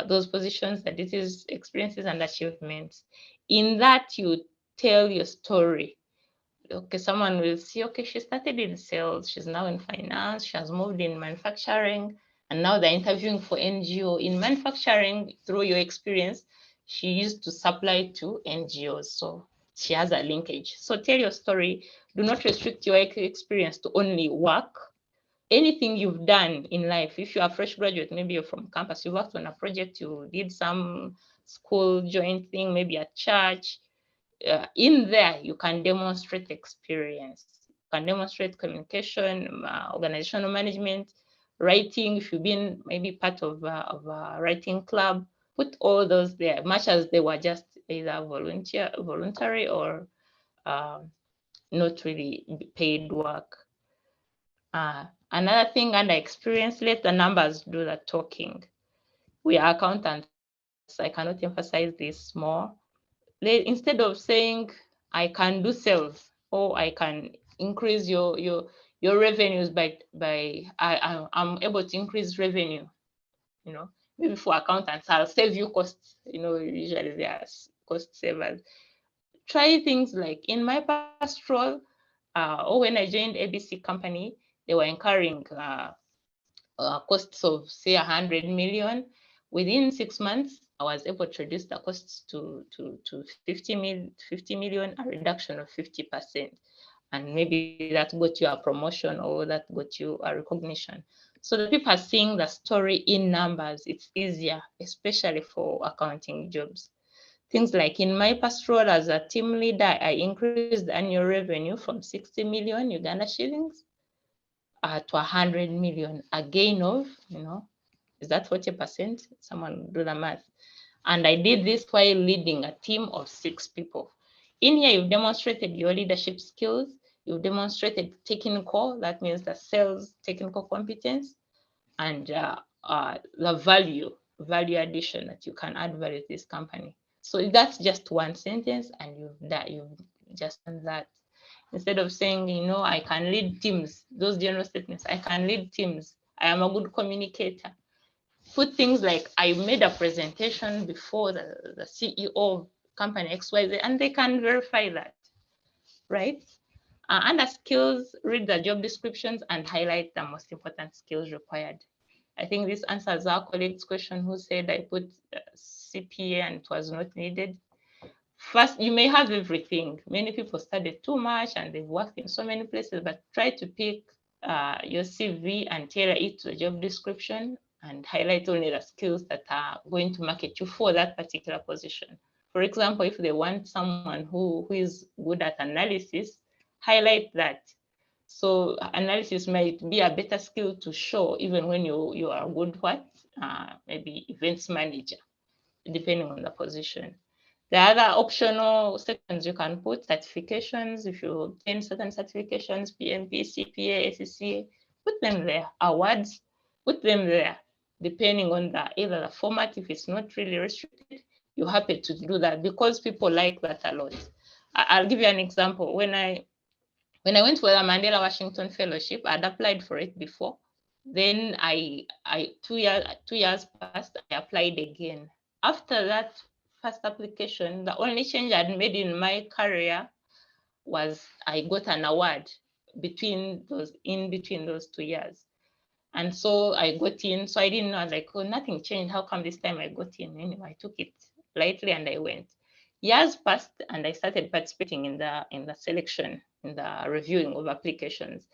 those positions, the details, experiences, and achievements. In that, you tell your story. Okay, someone will see, okay, she started in sales, she's now in finance, she has moved in manufacturing, and now they're interviewing for NGO. In manufacturing, through your experience, she used to supply to NGOs, so she has a linkage. So tell your story. Do not restrict your experience to only work. Anything you've done in life, if you're a fresh graduate, maybe you're from campus, you worked on a project, you did some school joint thing, maybe at church, in there, you can demonstrate experience. You can demonstrate communication, organizational management, writing. If you've been maybe part of a writing club, put all those there, much as they were just either voluntary or not really paid work. Another thing under experience, let the numbers do the talking. We are accountants. I cannot emphasize this more. Instead of saying I can do sales or I can increase your revenues I'm able to increase revenue, maybe for accountants I'll save you costs, usually they are cost savers. Try things like in my past role or when I joined ABC company, they were incurring costs of say 100 million. Within 6 months, I was able to reduce the costs to 50 million, a reduction of 50%. And maybe that got you a promotion or that got you a recognition. So the people are seeing the story in numbers. It's easier, especially for accounting jobs. Things like in my past role as a team leader, I increased the annual revenue from 60 million Uganda shillings to 100 million, a gain of, is that 40%? Someone do the math. And I did this while leading a team of 6 people. In here, you've demonstrated your leadership skills. You've demonstrated technical, that means the sales technical competence, and the value addition that you can add value to this company. So that's just one sentence, and you've just done that. Instead of saying, I can lead teams, those general statements, I can lead teams, I am a good communicator. Put things like, I made a presentation before the CEO of company XYZ, and they can verify that, right? Under skills, read the job descriptions and highlight the most important skills required. I think this answers our colleague's question who said I put CPA and it was not needed. First, you may have everything. Many people studied too much and they've worked in so many places, but try to pick your CV and tailor it to a job description and highlight only the skills that are going to market you for that particular position. For example, if they want someone who is good at analysis, highlight that. So analysis might be a better skill to show even when you are good what, maybe events manager, depending on the position. The other optional sections you can put certifications. If you obtain certain certifications, PMP, CPA, SCCA, put them there. Awards, put them there, depending on either the format. If it's not really restricted, you're happy to do that because people like that a lot. I'll give you an example. When I went for the Mandela Washington Fellowship, I'd applied for it before. Then I 2 years passed, I applied again. After that first application, the only change I'd made in my career was I got an award in between those 2 years. And so I got in. So I didn't know. I was like, oh, nothing changed. How come this time I got in? Anyway, I took it lightly and I went. Years passed and I started participating in the selection, in the reviewing of applications.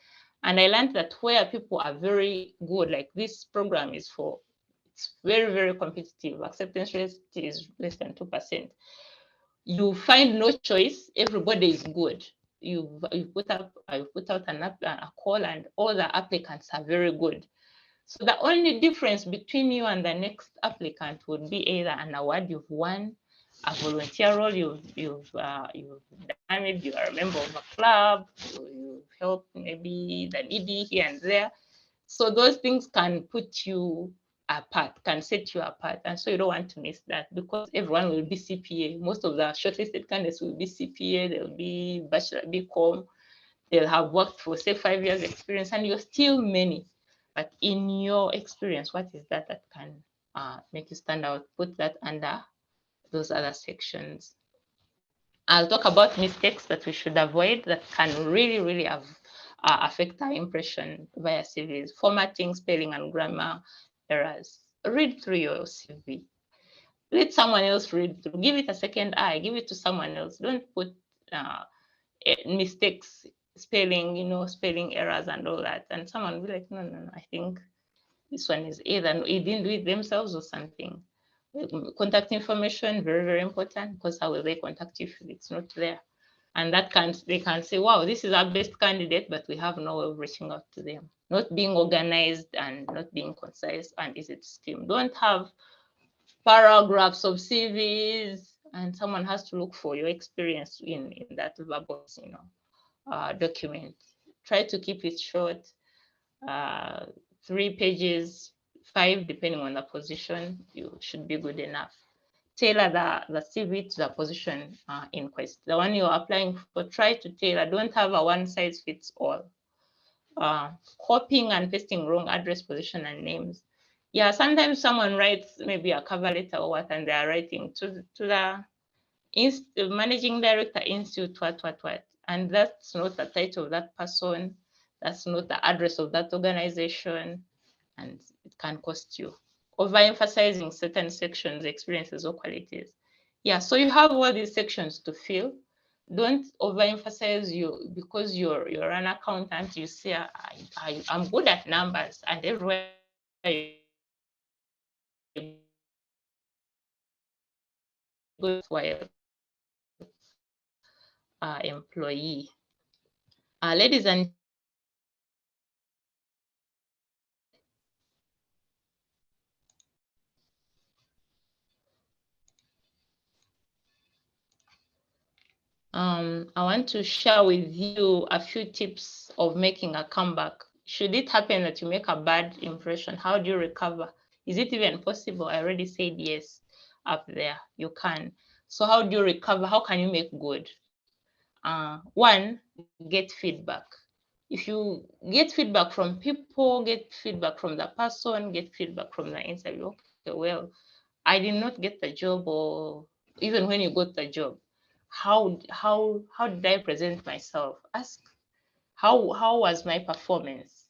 And I learned that where people are very good, like this program is for, it's very, very competitive. Acceptance rate is less than 2%. You find no choice. Everybody is good. You put out a call and all the applicants are very good. So the only difference between you and the next applicant would be either an award you've won, a volunteer role you've done, maybe you are a member of a club, you've helped maybe the needy here and there. So those things can put you apart, can set you apart. And so you don't want to miss that, because everyone will be CPA. Most of the shortlisted candidates will be CPA, they'll be bachelor, BCom, they'll have worked for say 5 years experience, and you're still many. But in your experience, what is that that can make you stand out? Put that under those other sections. I'll talk about mistakes that we should avoid that can really, really have, affect our impression via CVs. Formatting, spelling, and grammar errors. Read through your CV. Let someone else read through. Give it a second eye. Give it to someone else. Don't put mistakes, spelling errors and all that. And someone will be like, no, I think this one is either they didn't do it themselves or something. Contact information, very, very important, because how will they contact you if it's not there? And they can say, wow, this is our best candidate, but we have no way of reaching out to them. Not being organized and not being concise and easy to skim. Don't have paragraphs of CVs and someone has to look for your experience in that verbose, document. Try to keep it short, 3 pages, 5, depending on the position, you should be good enough. Tailor the CV to the position in quest. The one you're applying for, try to tailor. Don't have a one size fits all. Copying and pasting wrong address, position, and names. Yeah, sometimes someone writes maybe a cover letter or what, and they are writing to the managing director institute, what, and that's not the title of that person. That's not the address of that organization, and it can cost you. Overemphasizing certain sections, experiences, or qualities. Yeah, so you have all these sections to fill. Don't overemphasize you because you're an accountant. You say I'm good at numbers, and everywhere you go employee. Ladies and I want to share with you a few tips of making a comeback. Should it happen that you make a bad impression, how do you recover? Is it even possible? I already said yes up there. You can. So how do you recover? How can you make good? One, get feedback. If you get feedback from people, get feedback from the person, get feedback from the interview. Okay, well, I did not get the job, or even when you got the job, how did I present myself? Ask how was my performance,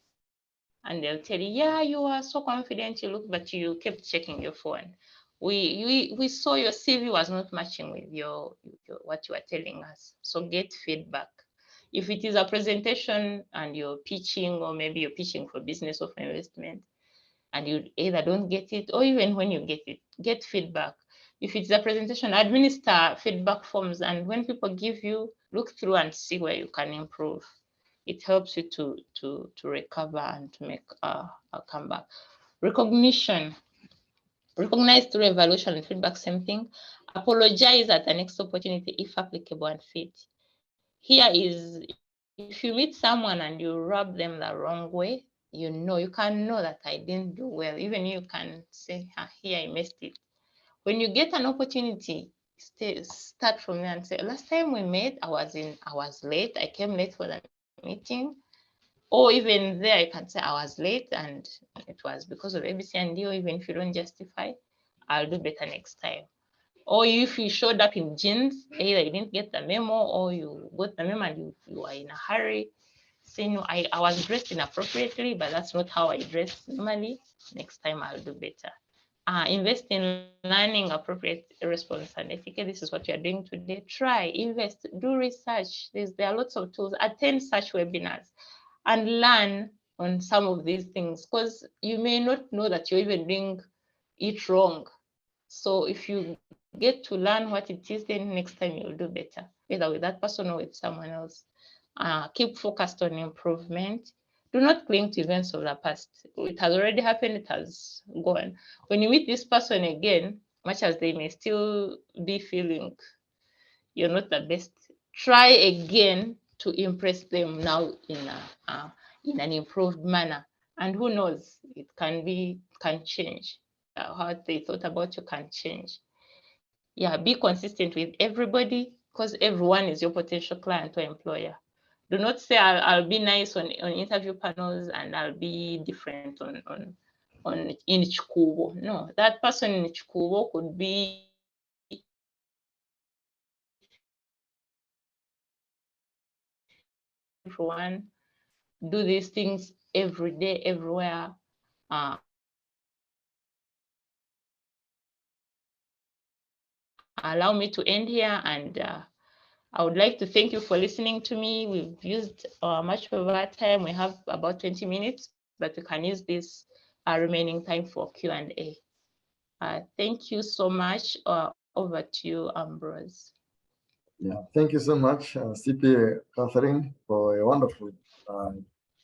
and they'll tell you, yeah, you are so confident, you look, but you kept checking your phone. We saw your CV was not matching with your what you are telling us. So get feedback. If it is a presentation and you're pitching, or maybe you're pitching for business or for investment, and you either don't get it, or even when you get it, get feedback. If it's a presentation, administer feedback forms, and when people give you, look through and see where you can improve. It helps you to recover and to make a comeback. Recognition. Recognize through evaluation and feedback, same thing. Apologize at the next opportunity if applicable and fit. Here is, if you meet someone and you rub them the wrong way, you can know that I didn't do well. Even you can say, here I missed it. When you get an opportunity, start from there and say, last time we met, I was late. I came late for the meeting. Or even there, I can say I was late and it was because of ABC and D, or even if you don't justify, I'll do better next time. Or if you showed up in jeans, either you didn't get the memo or you got the memo and you are in a hurry. say, no, I was dressed inappropriately, but that's not how I dress normally. Next time I'll do better. Invest in learning appropriate response and etiquette. This is what you're doing today. Try, invest, do research. There are lots of tools. Attend such webinars and learn on some of these things, because you may not know that you're even doing it wrong. So if you get to learn what it is, then next time you'll do better, either with that person or with someone else. Keep focused on improvement. Do not cling to events of the past. It has already happened, it has gone. When you meet this person again, much as they may still be feeling you're not the best, try again to impress them now in an improved manner. And who knows, it can change. How they thought about you can change. Yeah, be consistent with everybody, because everyone is your potential client or employer. Do not say I'll be nice on interview panels and I'll be different on in Chikubo. No, that person in Chikubo could be everyone. Do these things every day, everywhere. Allow me to end here, and I would like to thank you for listening to me. We've used much of our time. We have about 20 minutes, but we can use this remaining time for Q&A. Thank you so much. Over to you, Ambrose. Yeah, thank you so much, CPA Catherine, for a wonderful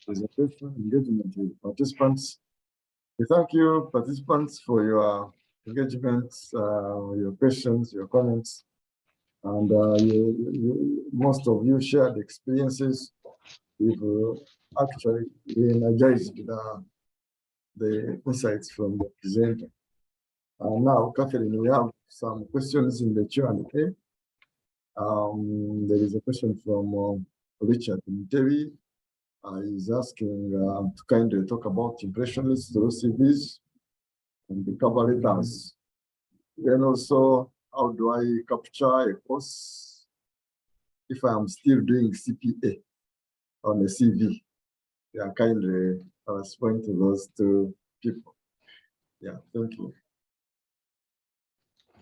presentation, engagement with participants. We thank you, participants, for your engagement, your questions, your comments, and most of you shared experiences. We've actually energized the insights from the presenter. Now, Catherine, we have some questions in the Q&A. There is a question from Richard Mtevi. He's asking to kindly talk about impressionists through CVs and the cover letters. Then also, how do I capture a course if I am still doing CPA on a CV? Yeah, kindly respond to those two people. Yeah, thank you.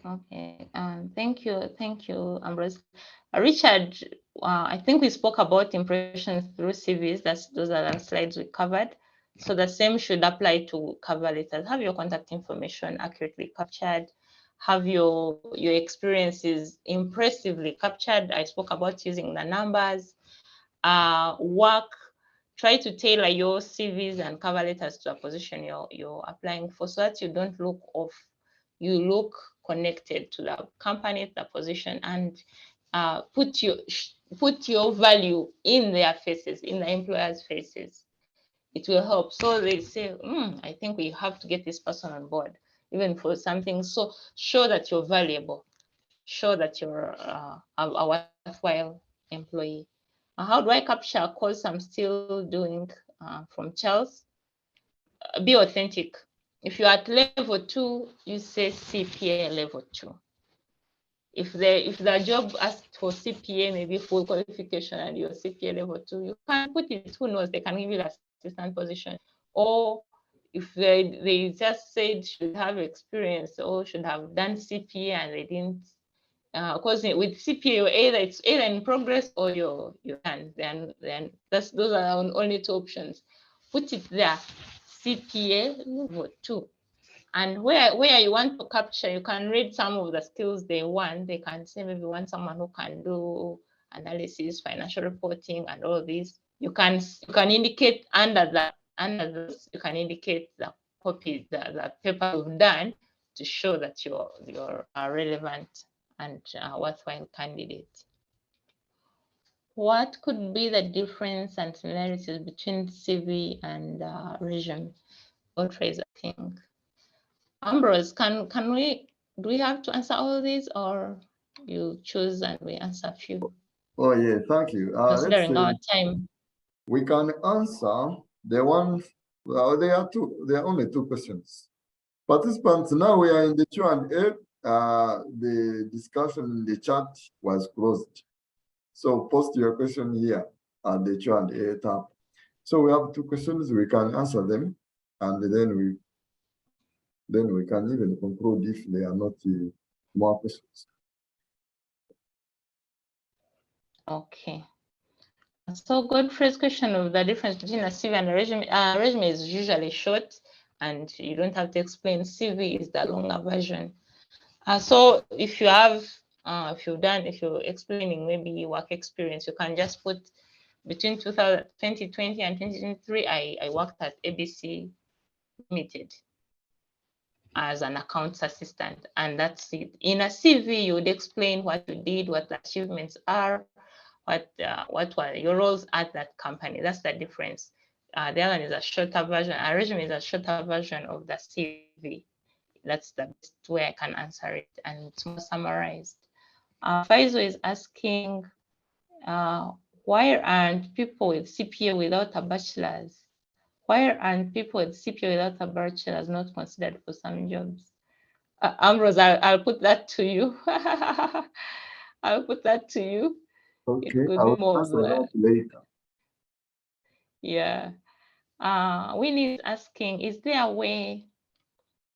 Okay, thank you, Ambrose. Richard, I think we spoke about impressions through CVs. Those are the slides we covered. So the same should apply to cover letters. Have your contact information accurately captured. Have your experiences impressively captured. I spoke about using the numbers. Try to tailor your CVs and cover letters to a position you're applying for, so that you don't look off. You look connected to the company, the position, and put your value in their faces, in the employers' faces. It will help. So they say, I think we have to get this person on board, even for something. So show that you're valuable. Show that you're a worthwhile employee. How do I capture a course I'm still doing from Charles? Be authentic. If you're at level 2, you say CPA level 2. If the job asks for CPA, maybe full qualification, and you're CPA level 2, you can put it. Who knows? They can give you the assistant position. Or if they just said should have experience or should have done CPA and they didn't, because with CPA, it's either in progress or you're done. Then those are only 2 options. Put it there, CPA level 2. And where you want to capture, you can read some of the skills they want. They can say maybe want someone who can do analysis, financial reporting, and all these. You can indicate under those, you can indicate the copy, the paper you've done to show that you're relevant and worthwhile candidate. What could be the difference and similarities between CV and resume? Or phrase, I think. Ambrose, do we have to answer all of these, or you choose and we answer a few? Oh yeah, thank you. Considering our time. We can answer the one. Well, there are only 2 questions. Participants, now we are in the Q&A. The discussion in the chat was closed. So post your question here at the Q&A tab. So we have two questions. We can answer them, and then we can even conclude if they are not more questions. Okay. So Godfrey's question of the difference between a CV and a resume. Resume is usually short, and you don't have to explain. CV is the longer version. So if you have, if you're explaining maybe work experience, you can just put between 2020 and 2023, I worked at ABC Limited as an accounts assistant, and that's it. In a CV, you would explain what you did, what the achievements are, what were your roles at that company. That's the difference. The other one is a shorter version. A resume is a shorter version of the CV. That's the best way I can answer it, and it's more summarized. Faizo is asking, why aren't people with CPA without a bachelor's? Why aren't people with CPA without a bachelor's not considered for some jobs? Ambrose, I'll put that to you. I'll put that to you. Okay, It could I be will more of answer that later. yeah. Winnie is asking, is there a way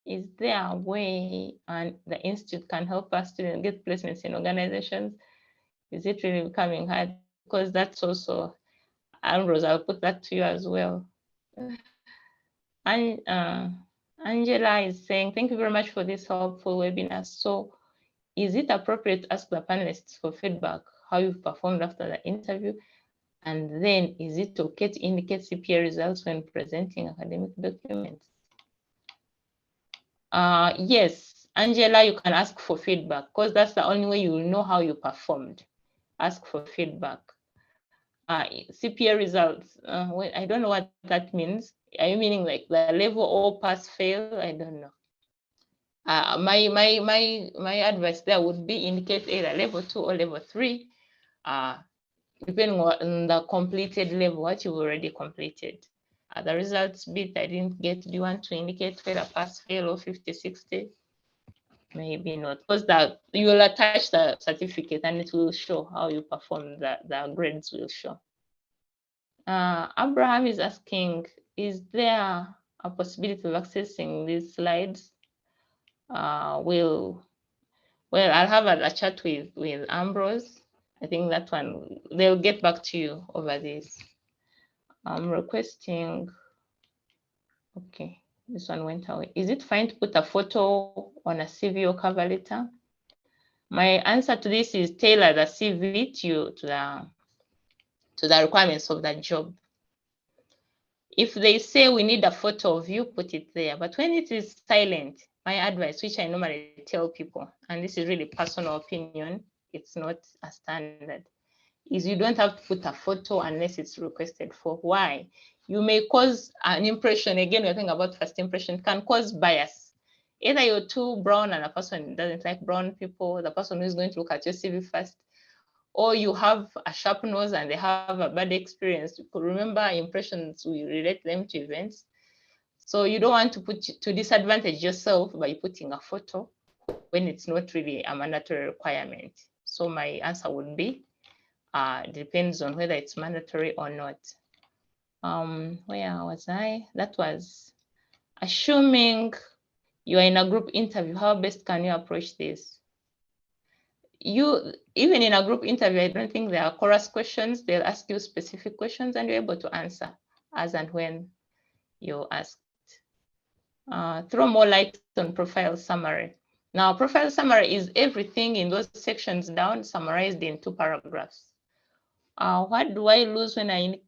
and the institute can help us students get placements in organizations? Is it really becoming hard? Because that's also, Ambrose, I'll put that to you as well. And Angela is saying, thank you very much for this helpful webinar. So is it appropriate to ask the panelists for feedback, how you've performed after the interview? And then is it okay to indicate CPA results when presenting academic documents? Yes, Angela, you can ask for feedback because that's the only way you will know how you performed. Ask for feedback. CPA results, I don't know what that means. Are you meaning like the level or pass fail? I don't know. My advice there would be indicate either level 2 or level 3, depending on the completed level, what you've already completed. The results bit I didn't get, do you want to indicate whether pass fail or 50-60? Maybe not, because that you will attach the certificate and it will show how you perform, the grades will show. Abraham is asking, is there a possibility of accessing these slides? Well, I'll have a chat with Ambrose. I think that one, they'll get back to you over this. I'm requesting, okay, this one went away. Is it fine to put a photo on a CV or cover letter? My answer to this is tailor the CV to the requirements of that job. If they say we need a photo of you, put it there. But when it is silent, my advice, which I normally tell people, and this is really personal opinion, it's not a standard, is you don't have to put a photo unless it's requested for. Why? You may cause an impression. Again, we're talking about first impression, can cause bias. Either you're too brown and a person doesn't like brown people, the person who's going to look at your CV first, or you have a sharp nose and they have a bad experience. Remember, impressions, we relate them to events. So you don't want to disadvantage yourself by putting a photo when it's not really a mandatory requirement. So my answer would be, depends on whether it's mandatory or not. Where was I? That was assuming you are in a group interview, how best can you approach this? Even in a group interview, I don't think there are chorus questions. They'll ask you specific questions and you're able to answer as and when you're asked. Throw more light on profile summary. Now, profile summary is everything in those sections down, summarized in 2 paragraphs. What do I lose when I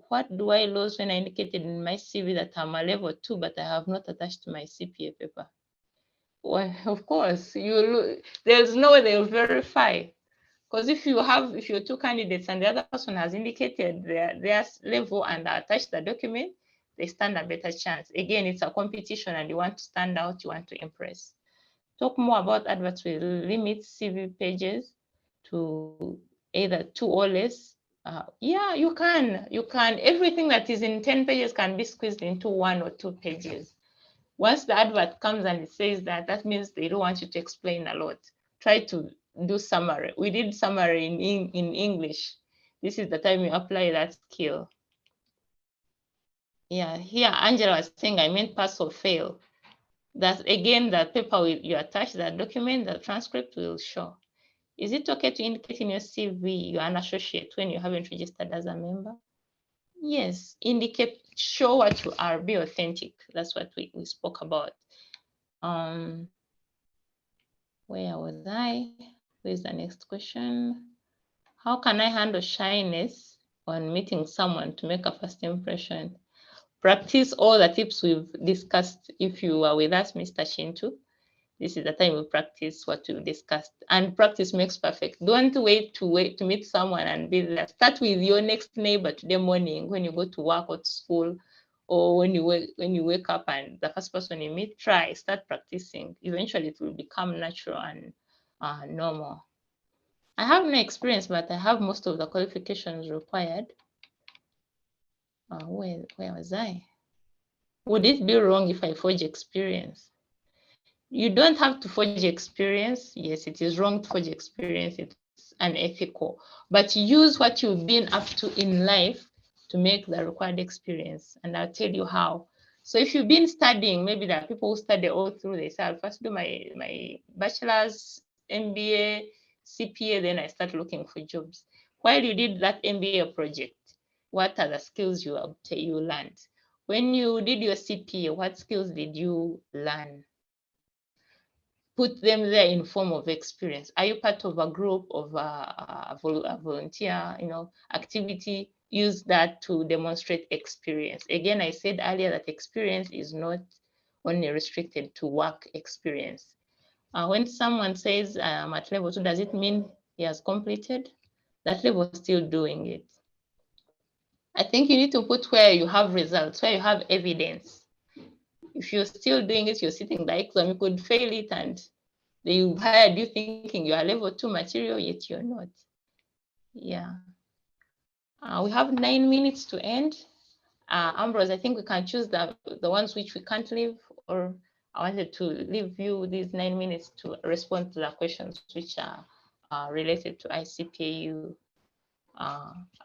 indicated in my CV that I'm a level 2, but I have not attached my CPA paper? Well, of course, there's no way they'll verify. Because if you're 2 candidates and the other person has indicated their level and attached the document, they stand a better chance. Again, it's a competition and you want to stand out, you want to impress. Talk more about adverts with limit CV pages to either 2 or less. Yeah, you can. Everything that is in 10 pages can be squeezed into 1 or 2 pages. Once the advert comes and it says that, that means they don't want you to explain a lot. Try to do summary. We did summary in English. This is the time you apply that skill. Yeah, here Angela was saying I meant pass or fail. That again, that paper you attach that document, the transcript will show. Is it okay to indicate in your CV you're an associate when you haven't registered as a member? Yes, indicate, show what you are, be authentic. That's what we spoke about. Where was I? Where's the next question? How can I handle shyness when meeting someone to make a first impression? Practice all the tips we've discussed. If you are with us, Mr. Shintu, this is the time we practice what we discussed. And practice makes perfect. Don't wait to meet someone and be there. Start with your next neighbor today morning when you go to work or to school, or when you wake up and the first person you meet, start practicing. Eventually it will become natural and normal. I have no experience, but I have most of the qualifications required. Where was I? Would it be wrong if I forge experience? You don't have to forge experience. Yes, it is wrong to forge experience. It's unethical. But use what you've been up to in life to make the required experience. And I'll tell you how. So if you've been studying, maybe there are people who study all through. They say, I'll first do my bachelor's, MBA, CPA, then I start looking for jobs. While you did that MBA project, what are the skills you learned? When you did your CPA, what skills did you learn? Put them there in form of experience. Are you part of a group of a volunteer, activity? Use that to demonstrate experience. Again, I said earlier that experience is not only restricted to work experience. When someone says I'm at level 2, does it mean he has completed? That level is still doing it. I think you need to put where you have results, where you have evidence. If you're still doing it, you're sitting the exam, you could fail it and they hired you thinking you are level 2 material, yet you're not. Yeah. We have 9 minutes to end. Ambrose, I think we can choose the ones which we can't leave, or I wanted to leave you these 9 minutes to respond to the questions which are related to ICPAU,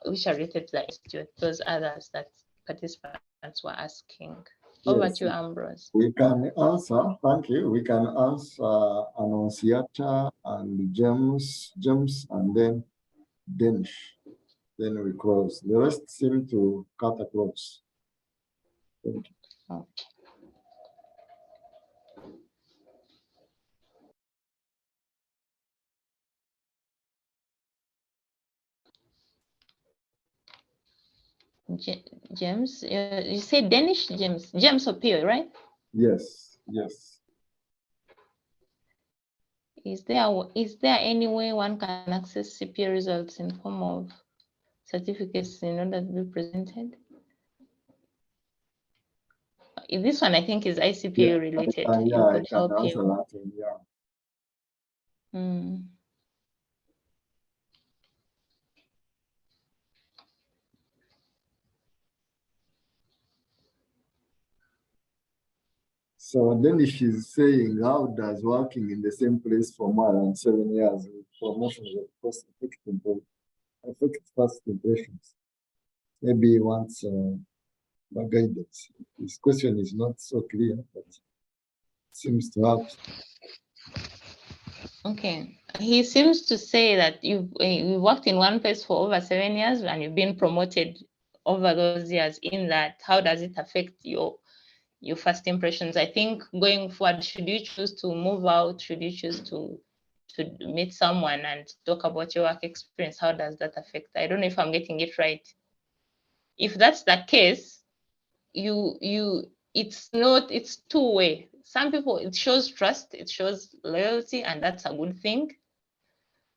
which are related to the institute, those others that participants were asking. Over Yes, to you, Ambrose. we can answer. Thank you. We can answer Annunciata and James, and then Danish. Then we close. The rest seem to cut across. Thank you. Okay. James, you said Danish, James Opio, right? Yes, yes. Is there any way one can access CPA results in form of certificates in order to be presented? This one I think is ICPA related. Yeah, I It could can help answer you. that one, yeah. So then if she's saying, how does working in the same place for more than 7 years with promotions of course affect first impressions? Maybe he wants guidance. This question is not so clear, but seems to have. Okay. He seems to say that you worked in one place for over 7 years and you've been promoted over those years. In that, how does it affect your first impressions? I think going forward, should you choose to move out, should you choose to meet someone and talk about your work experience, how does that affect? I don't know if I'm getting it right. If that's the case, it's two-way. Some people, it shows trust, it shows loyalty, and that's a good thing.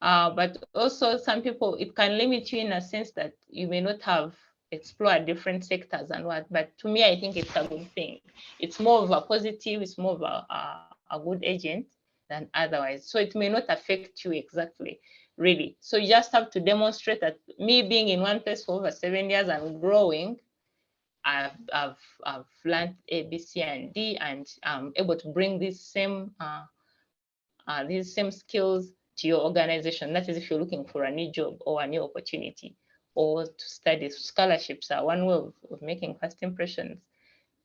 But also some people, it can limit you in a sense that you may not have explored different sectors and what. But to me, I think it's a good thing. It's more of a positive, it's more of a good agent than otherwise. So it may not affect you exactly, really. So you just have to demonstrate that me being in one place for over 7 years and growing, I've learned A, B, C, and D, and I'm able to bring these same skills to your organization. That is if you're looking for a new job or a new opportunity. or to study. Scholarships are one way of making first impressions.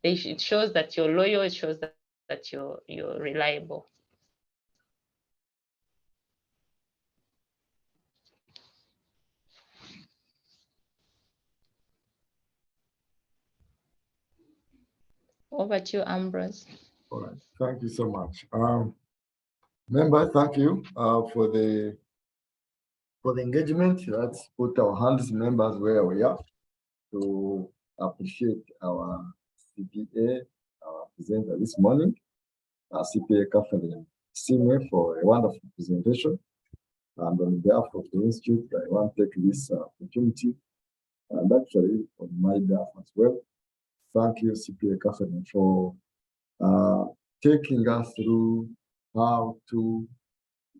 It shows that you're loyal, it shows that you're reliable. Over to you, Ambrose. All right, thank you so much. Members, thank you for the engagement. Let's put our hands, members, where we are to appreciate our CPA, our presenter this morning, our CPA Catherine Sime, for a wonderful presentation. And on behalf of the Institute, I want to take this opportunity, and actually on my behalf as well, thank you, CPA Catherine, for taking us through how to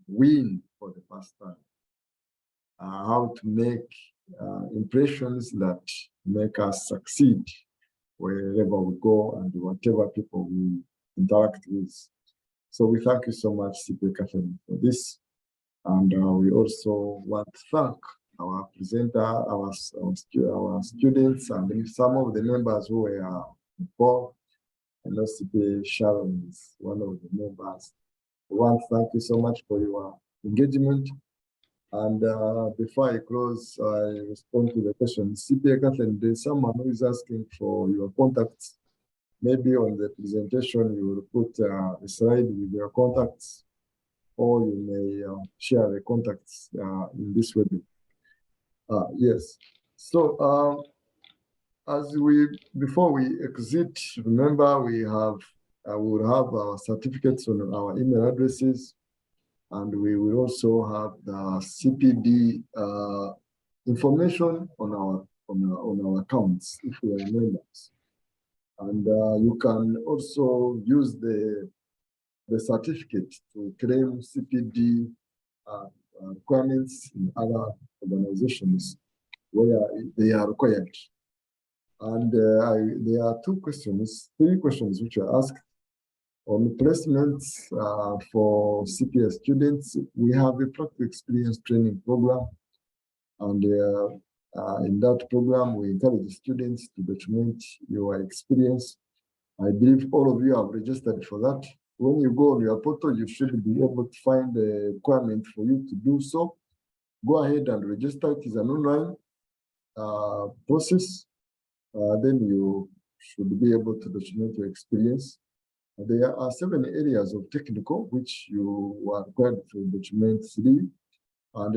win for the first time, how to make impressions that make us succeed wherever we go and whatever people we interact with. So we thank you so much, CPA Catherine, for this. And we also want to thank our presenter, our students, and some of the members who were involved. And also CPA Sharon is one of the members. We want to thank you so much for your engagement. And before I close, I respond to the question. CPA Catherine, there's someone who is asking for your contacts. Maybe on the presentation, you will put a slide with your contacts, or you may share the contacts in this webinar. Yes. So before we exit, remember we will have our certificates on our email addresses, and we will also have the CPD information on our accounts if we are members. And you can also use the certificate to claim CPD requirements in other organizations where they are required. And there are three questions which are asked on placements for CPA students. We have a practical experience training program, and in that program, we encourage students to document your experience. I believe all of you have registered for that. When you go on your portal, you should be able to find a requirement for you to do so. Go ahead and register. It is an online process. Then you should be able to document your experience. There are 7 areas of technical which you are required to document 3, and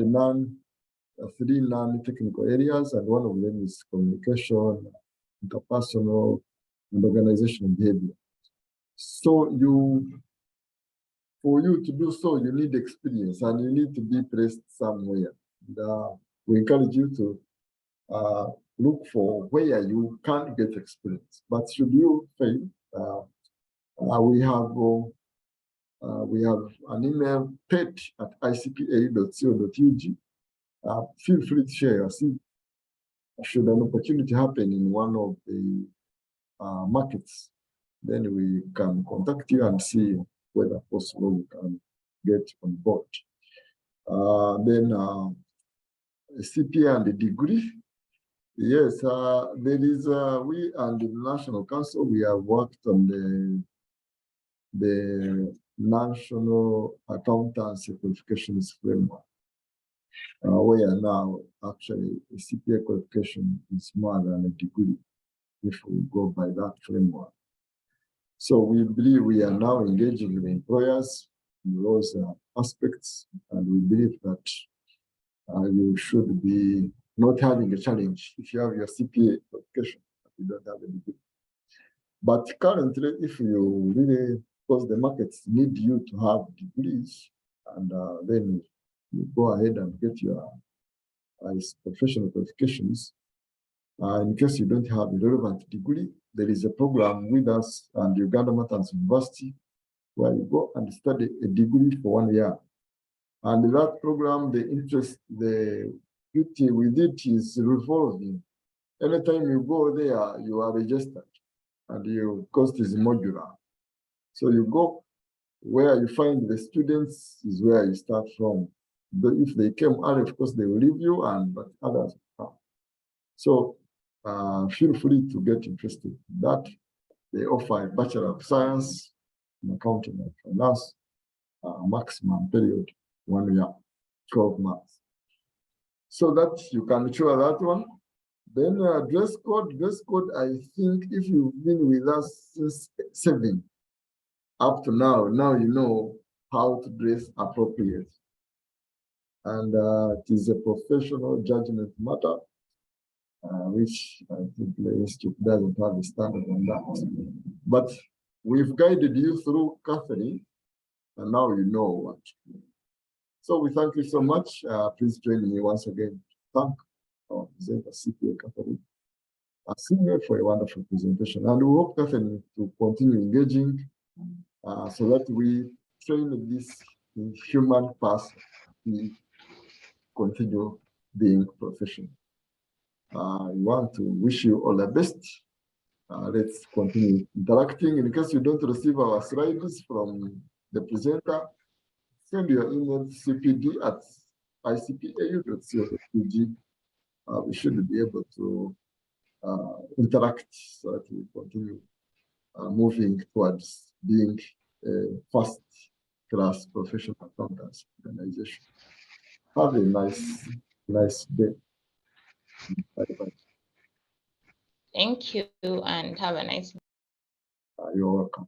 3 non-technical areas, and one of them is communication, interpersonal, and organizational behavior. So for you to do so, you need experience, and you need to be placed somewhere. And, we encourage you to look for where you can get experience. But should you fail, we have an email, pet@icpa.co.ug. Feel free to share your CV. Should an opportunity happen in one of the markets, then we can contact you and see whether possible we can get on board. Then CPA and the degree. Yes, there is we and the National Council, we have worked on the National Accountancy Qualifications Framework. We are now actually a CPA qualification is more than a degree if we go by that framework. So we believe we are now engaging with employers in those aspects, and we believe that you should be not having a challenge if you have your CPA qualification, but you don't have a degree. But currently, if you really, because the markets need you to have degrees, and then you go ahead and get your professional qualifications. In case you don't have a relevant degree, there is a program with us and Uganda Matans University where you go and study a degree for 1 year. And that program, the duty with it is revolving. Anytime you go there, you are registered and your cost is modular. So you go where you find the students is where you start from. But if they came early, of course, they will leave you, but others come. So feel free to get interested in that. They offer a Bachelor of Science in Accounting and Finance, maximum period 1 year, 12 months. So that you can mature that one. Then dress code, I think if you've been with us since 7 up to now you know how to dress appropriate. And it is a professional judgment matter, which I think the institute doesn't have a standard on that. But we've guided you through Catherine, and now you know what to do. So we thank you so much. Please join me once again to thank our presenter, CPA Catherine, senior, for a wonderful presentation. And we hope Catherine to continue engaging so that we train this human person to continue being professional. I want to wish you all the best. Let's continue interacting. In case you don't receive our slides from the presenter, send your email cpd@icpau.co.ug. We should be able to interact so that we continue moving towards being a first-class professional accountants organization. Have a nice day. Bye-bye. Thank you and have a nice day. You're welcome.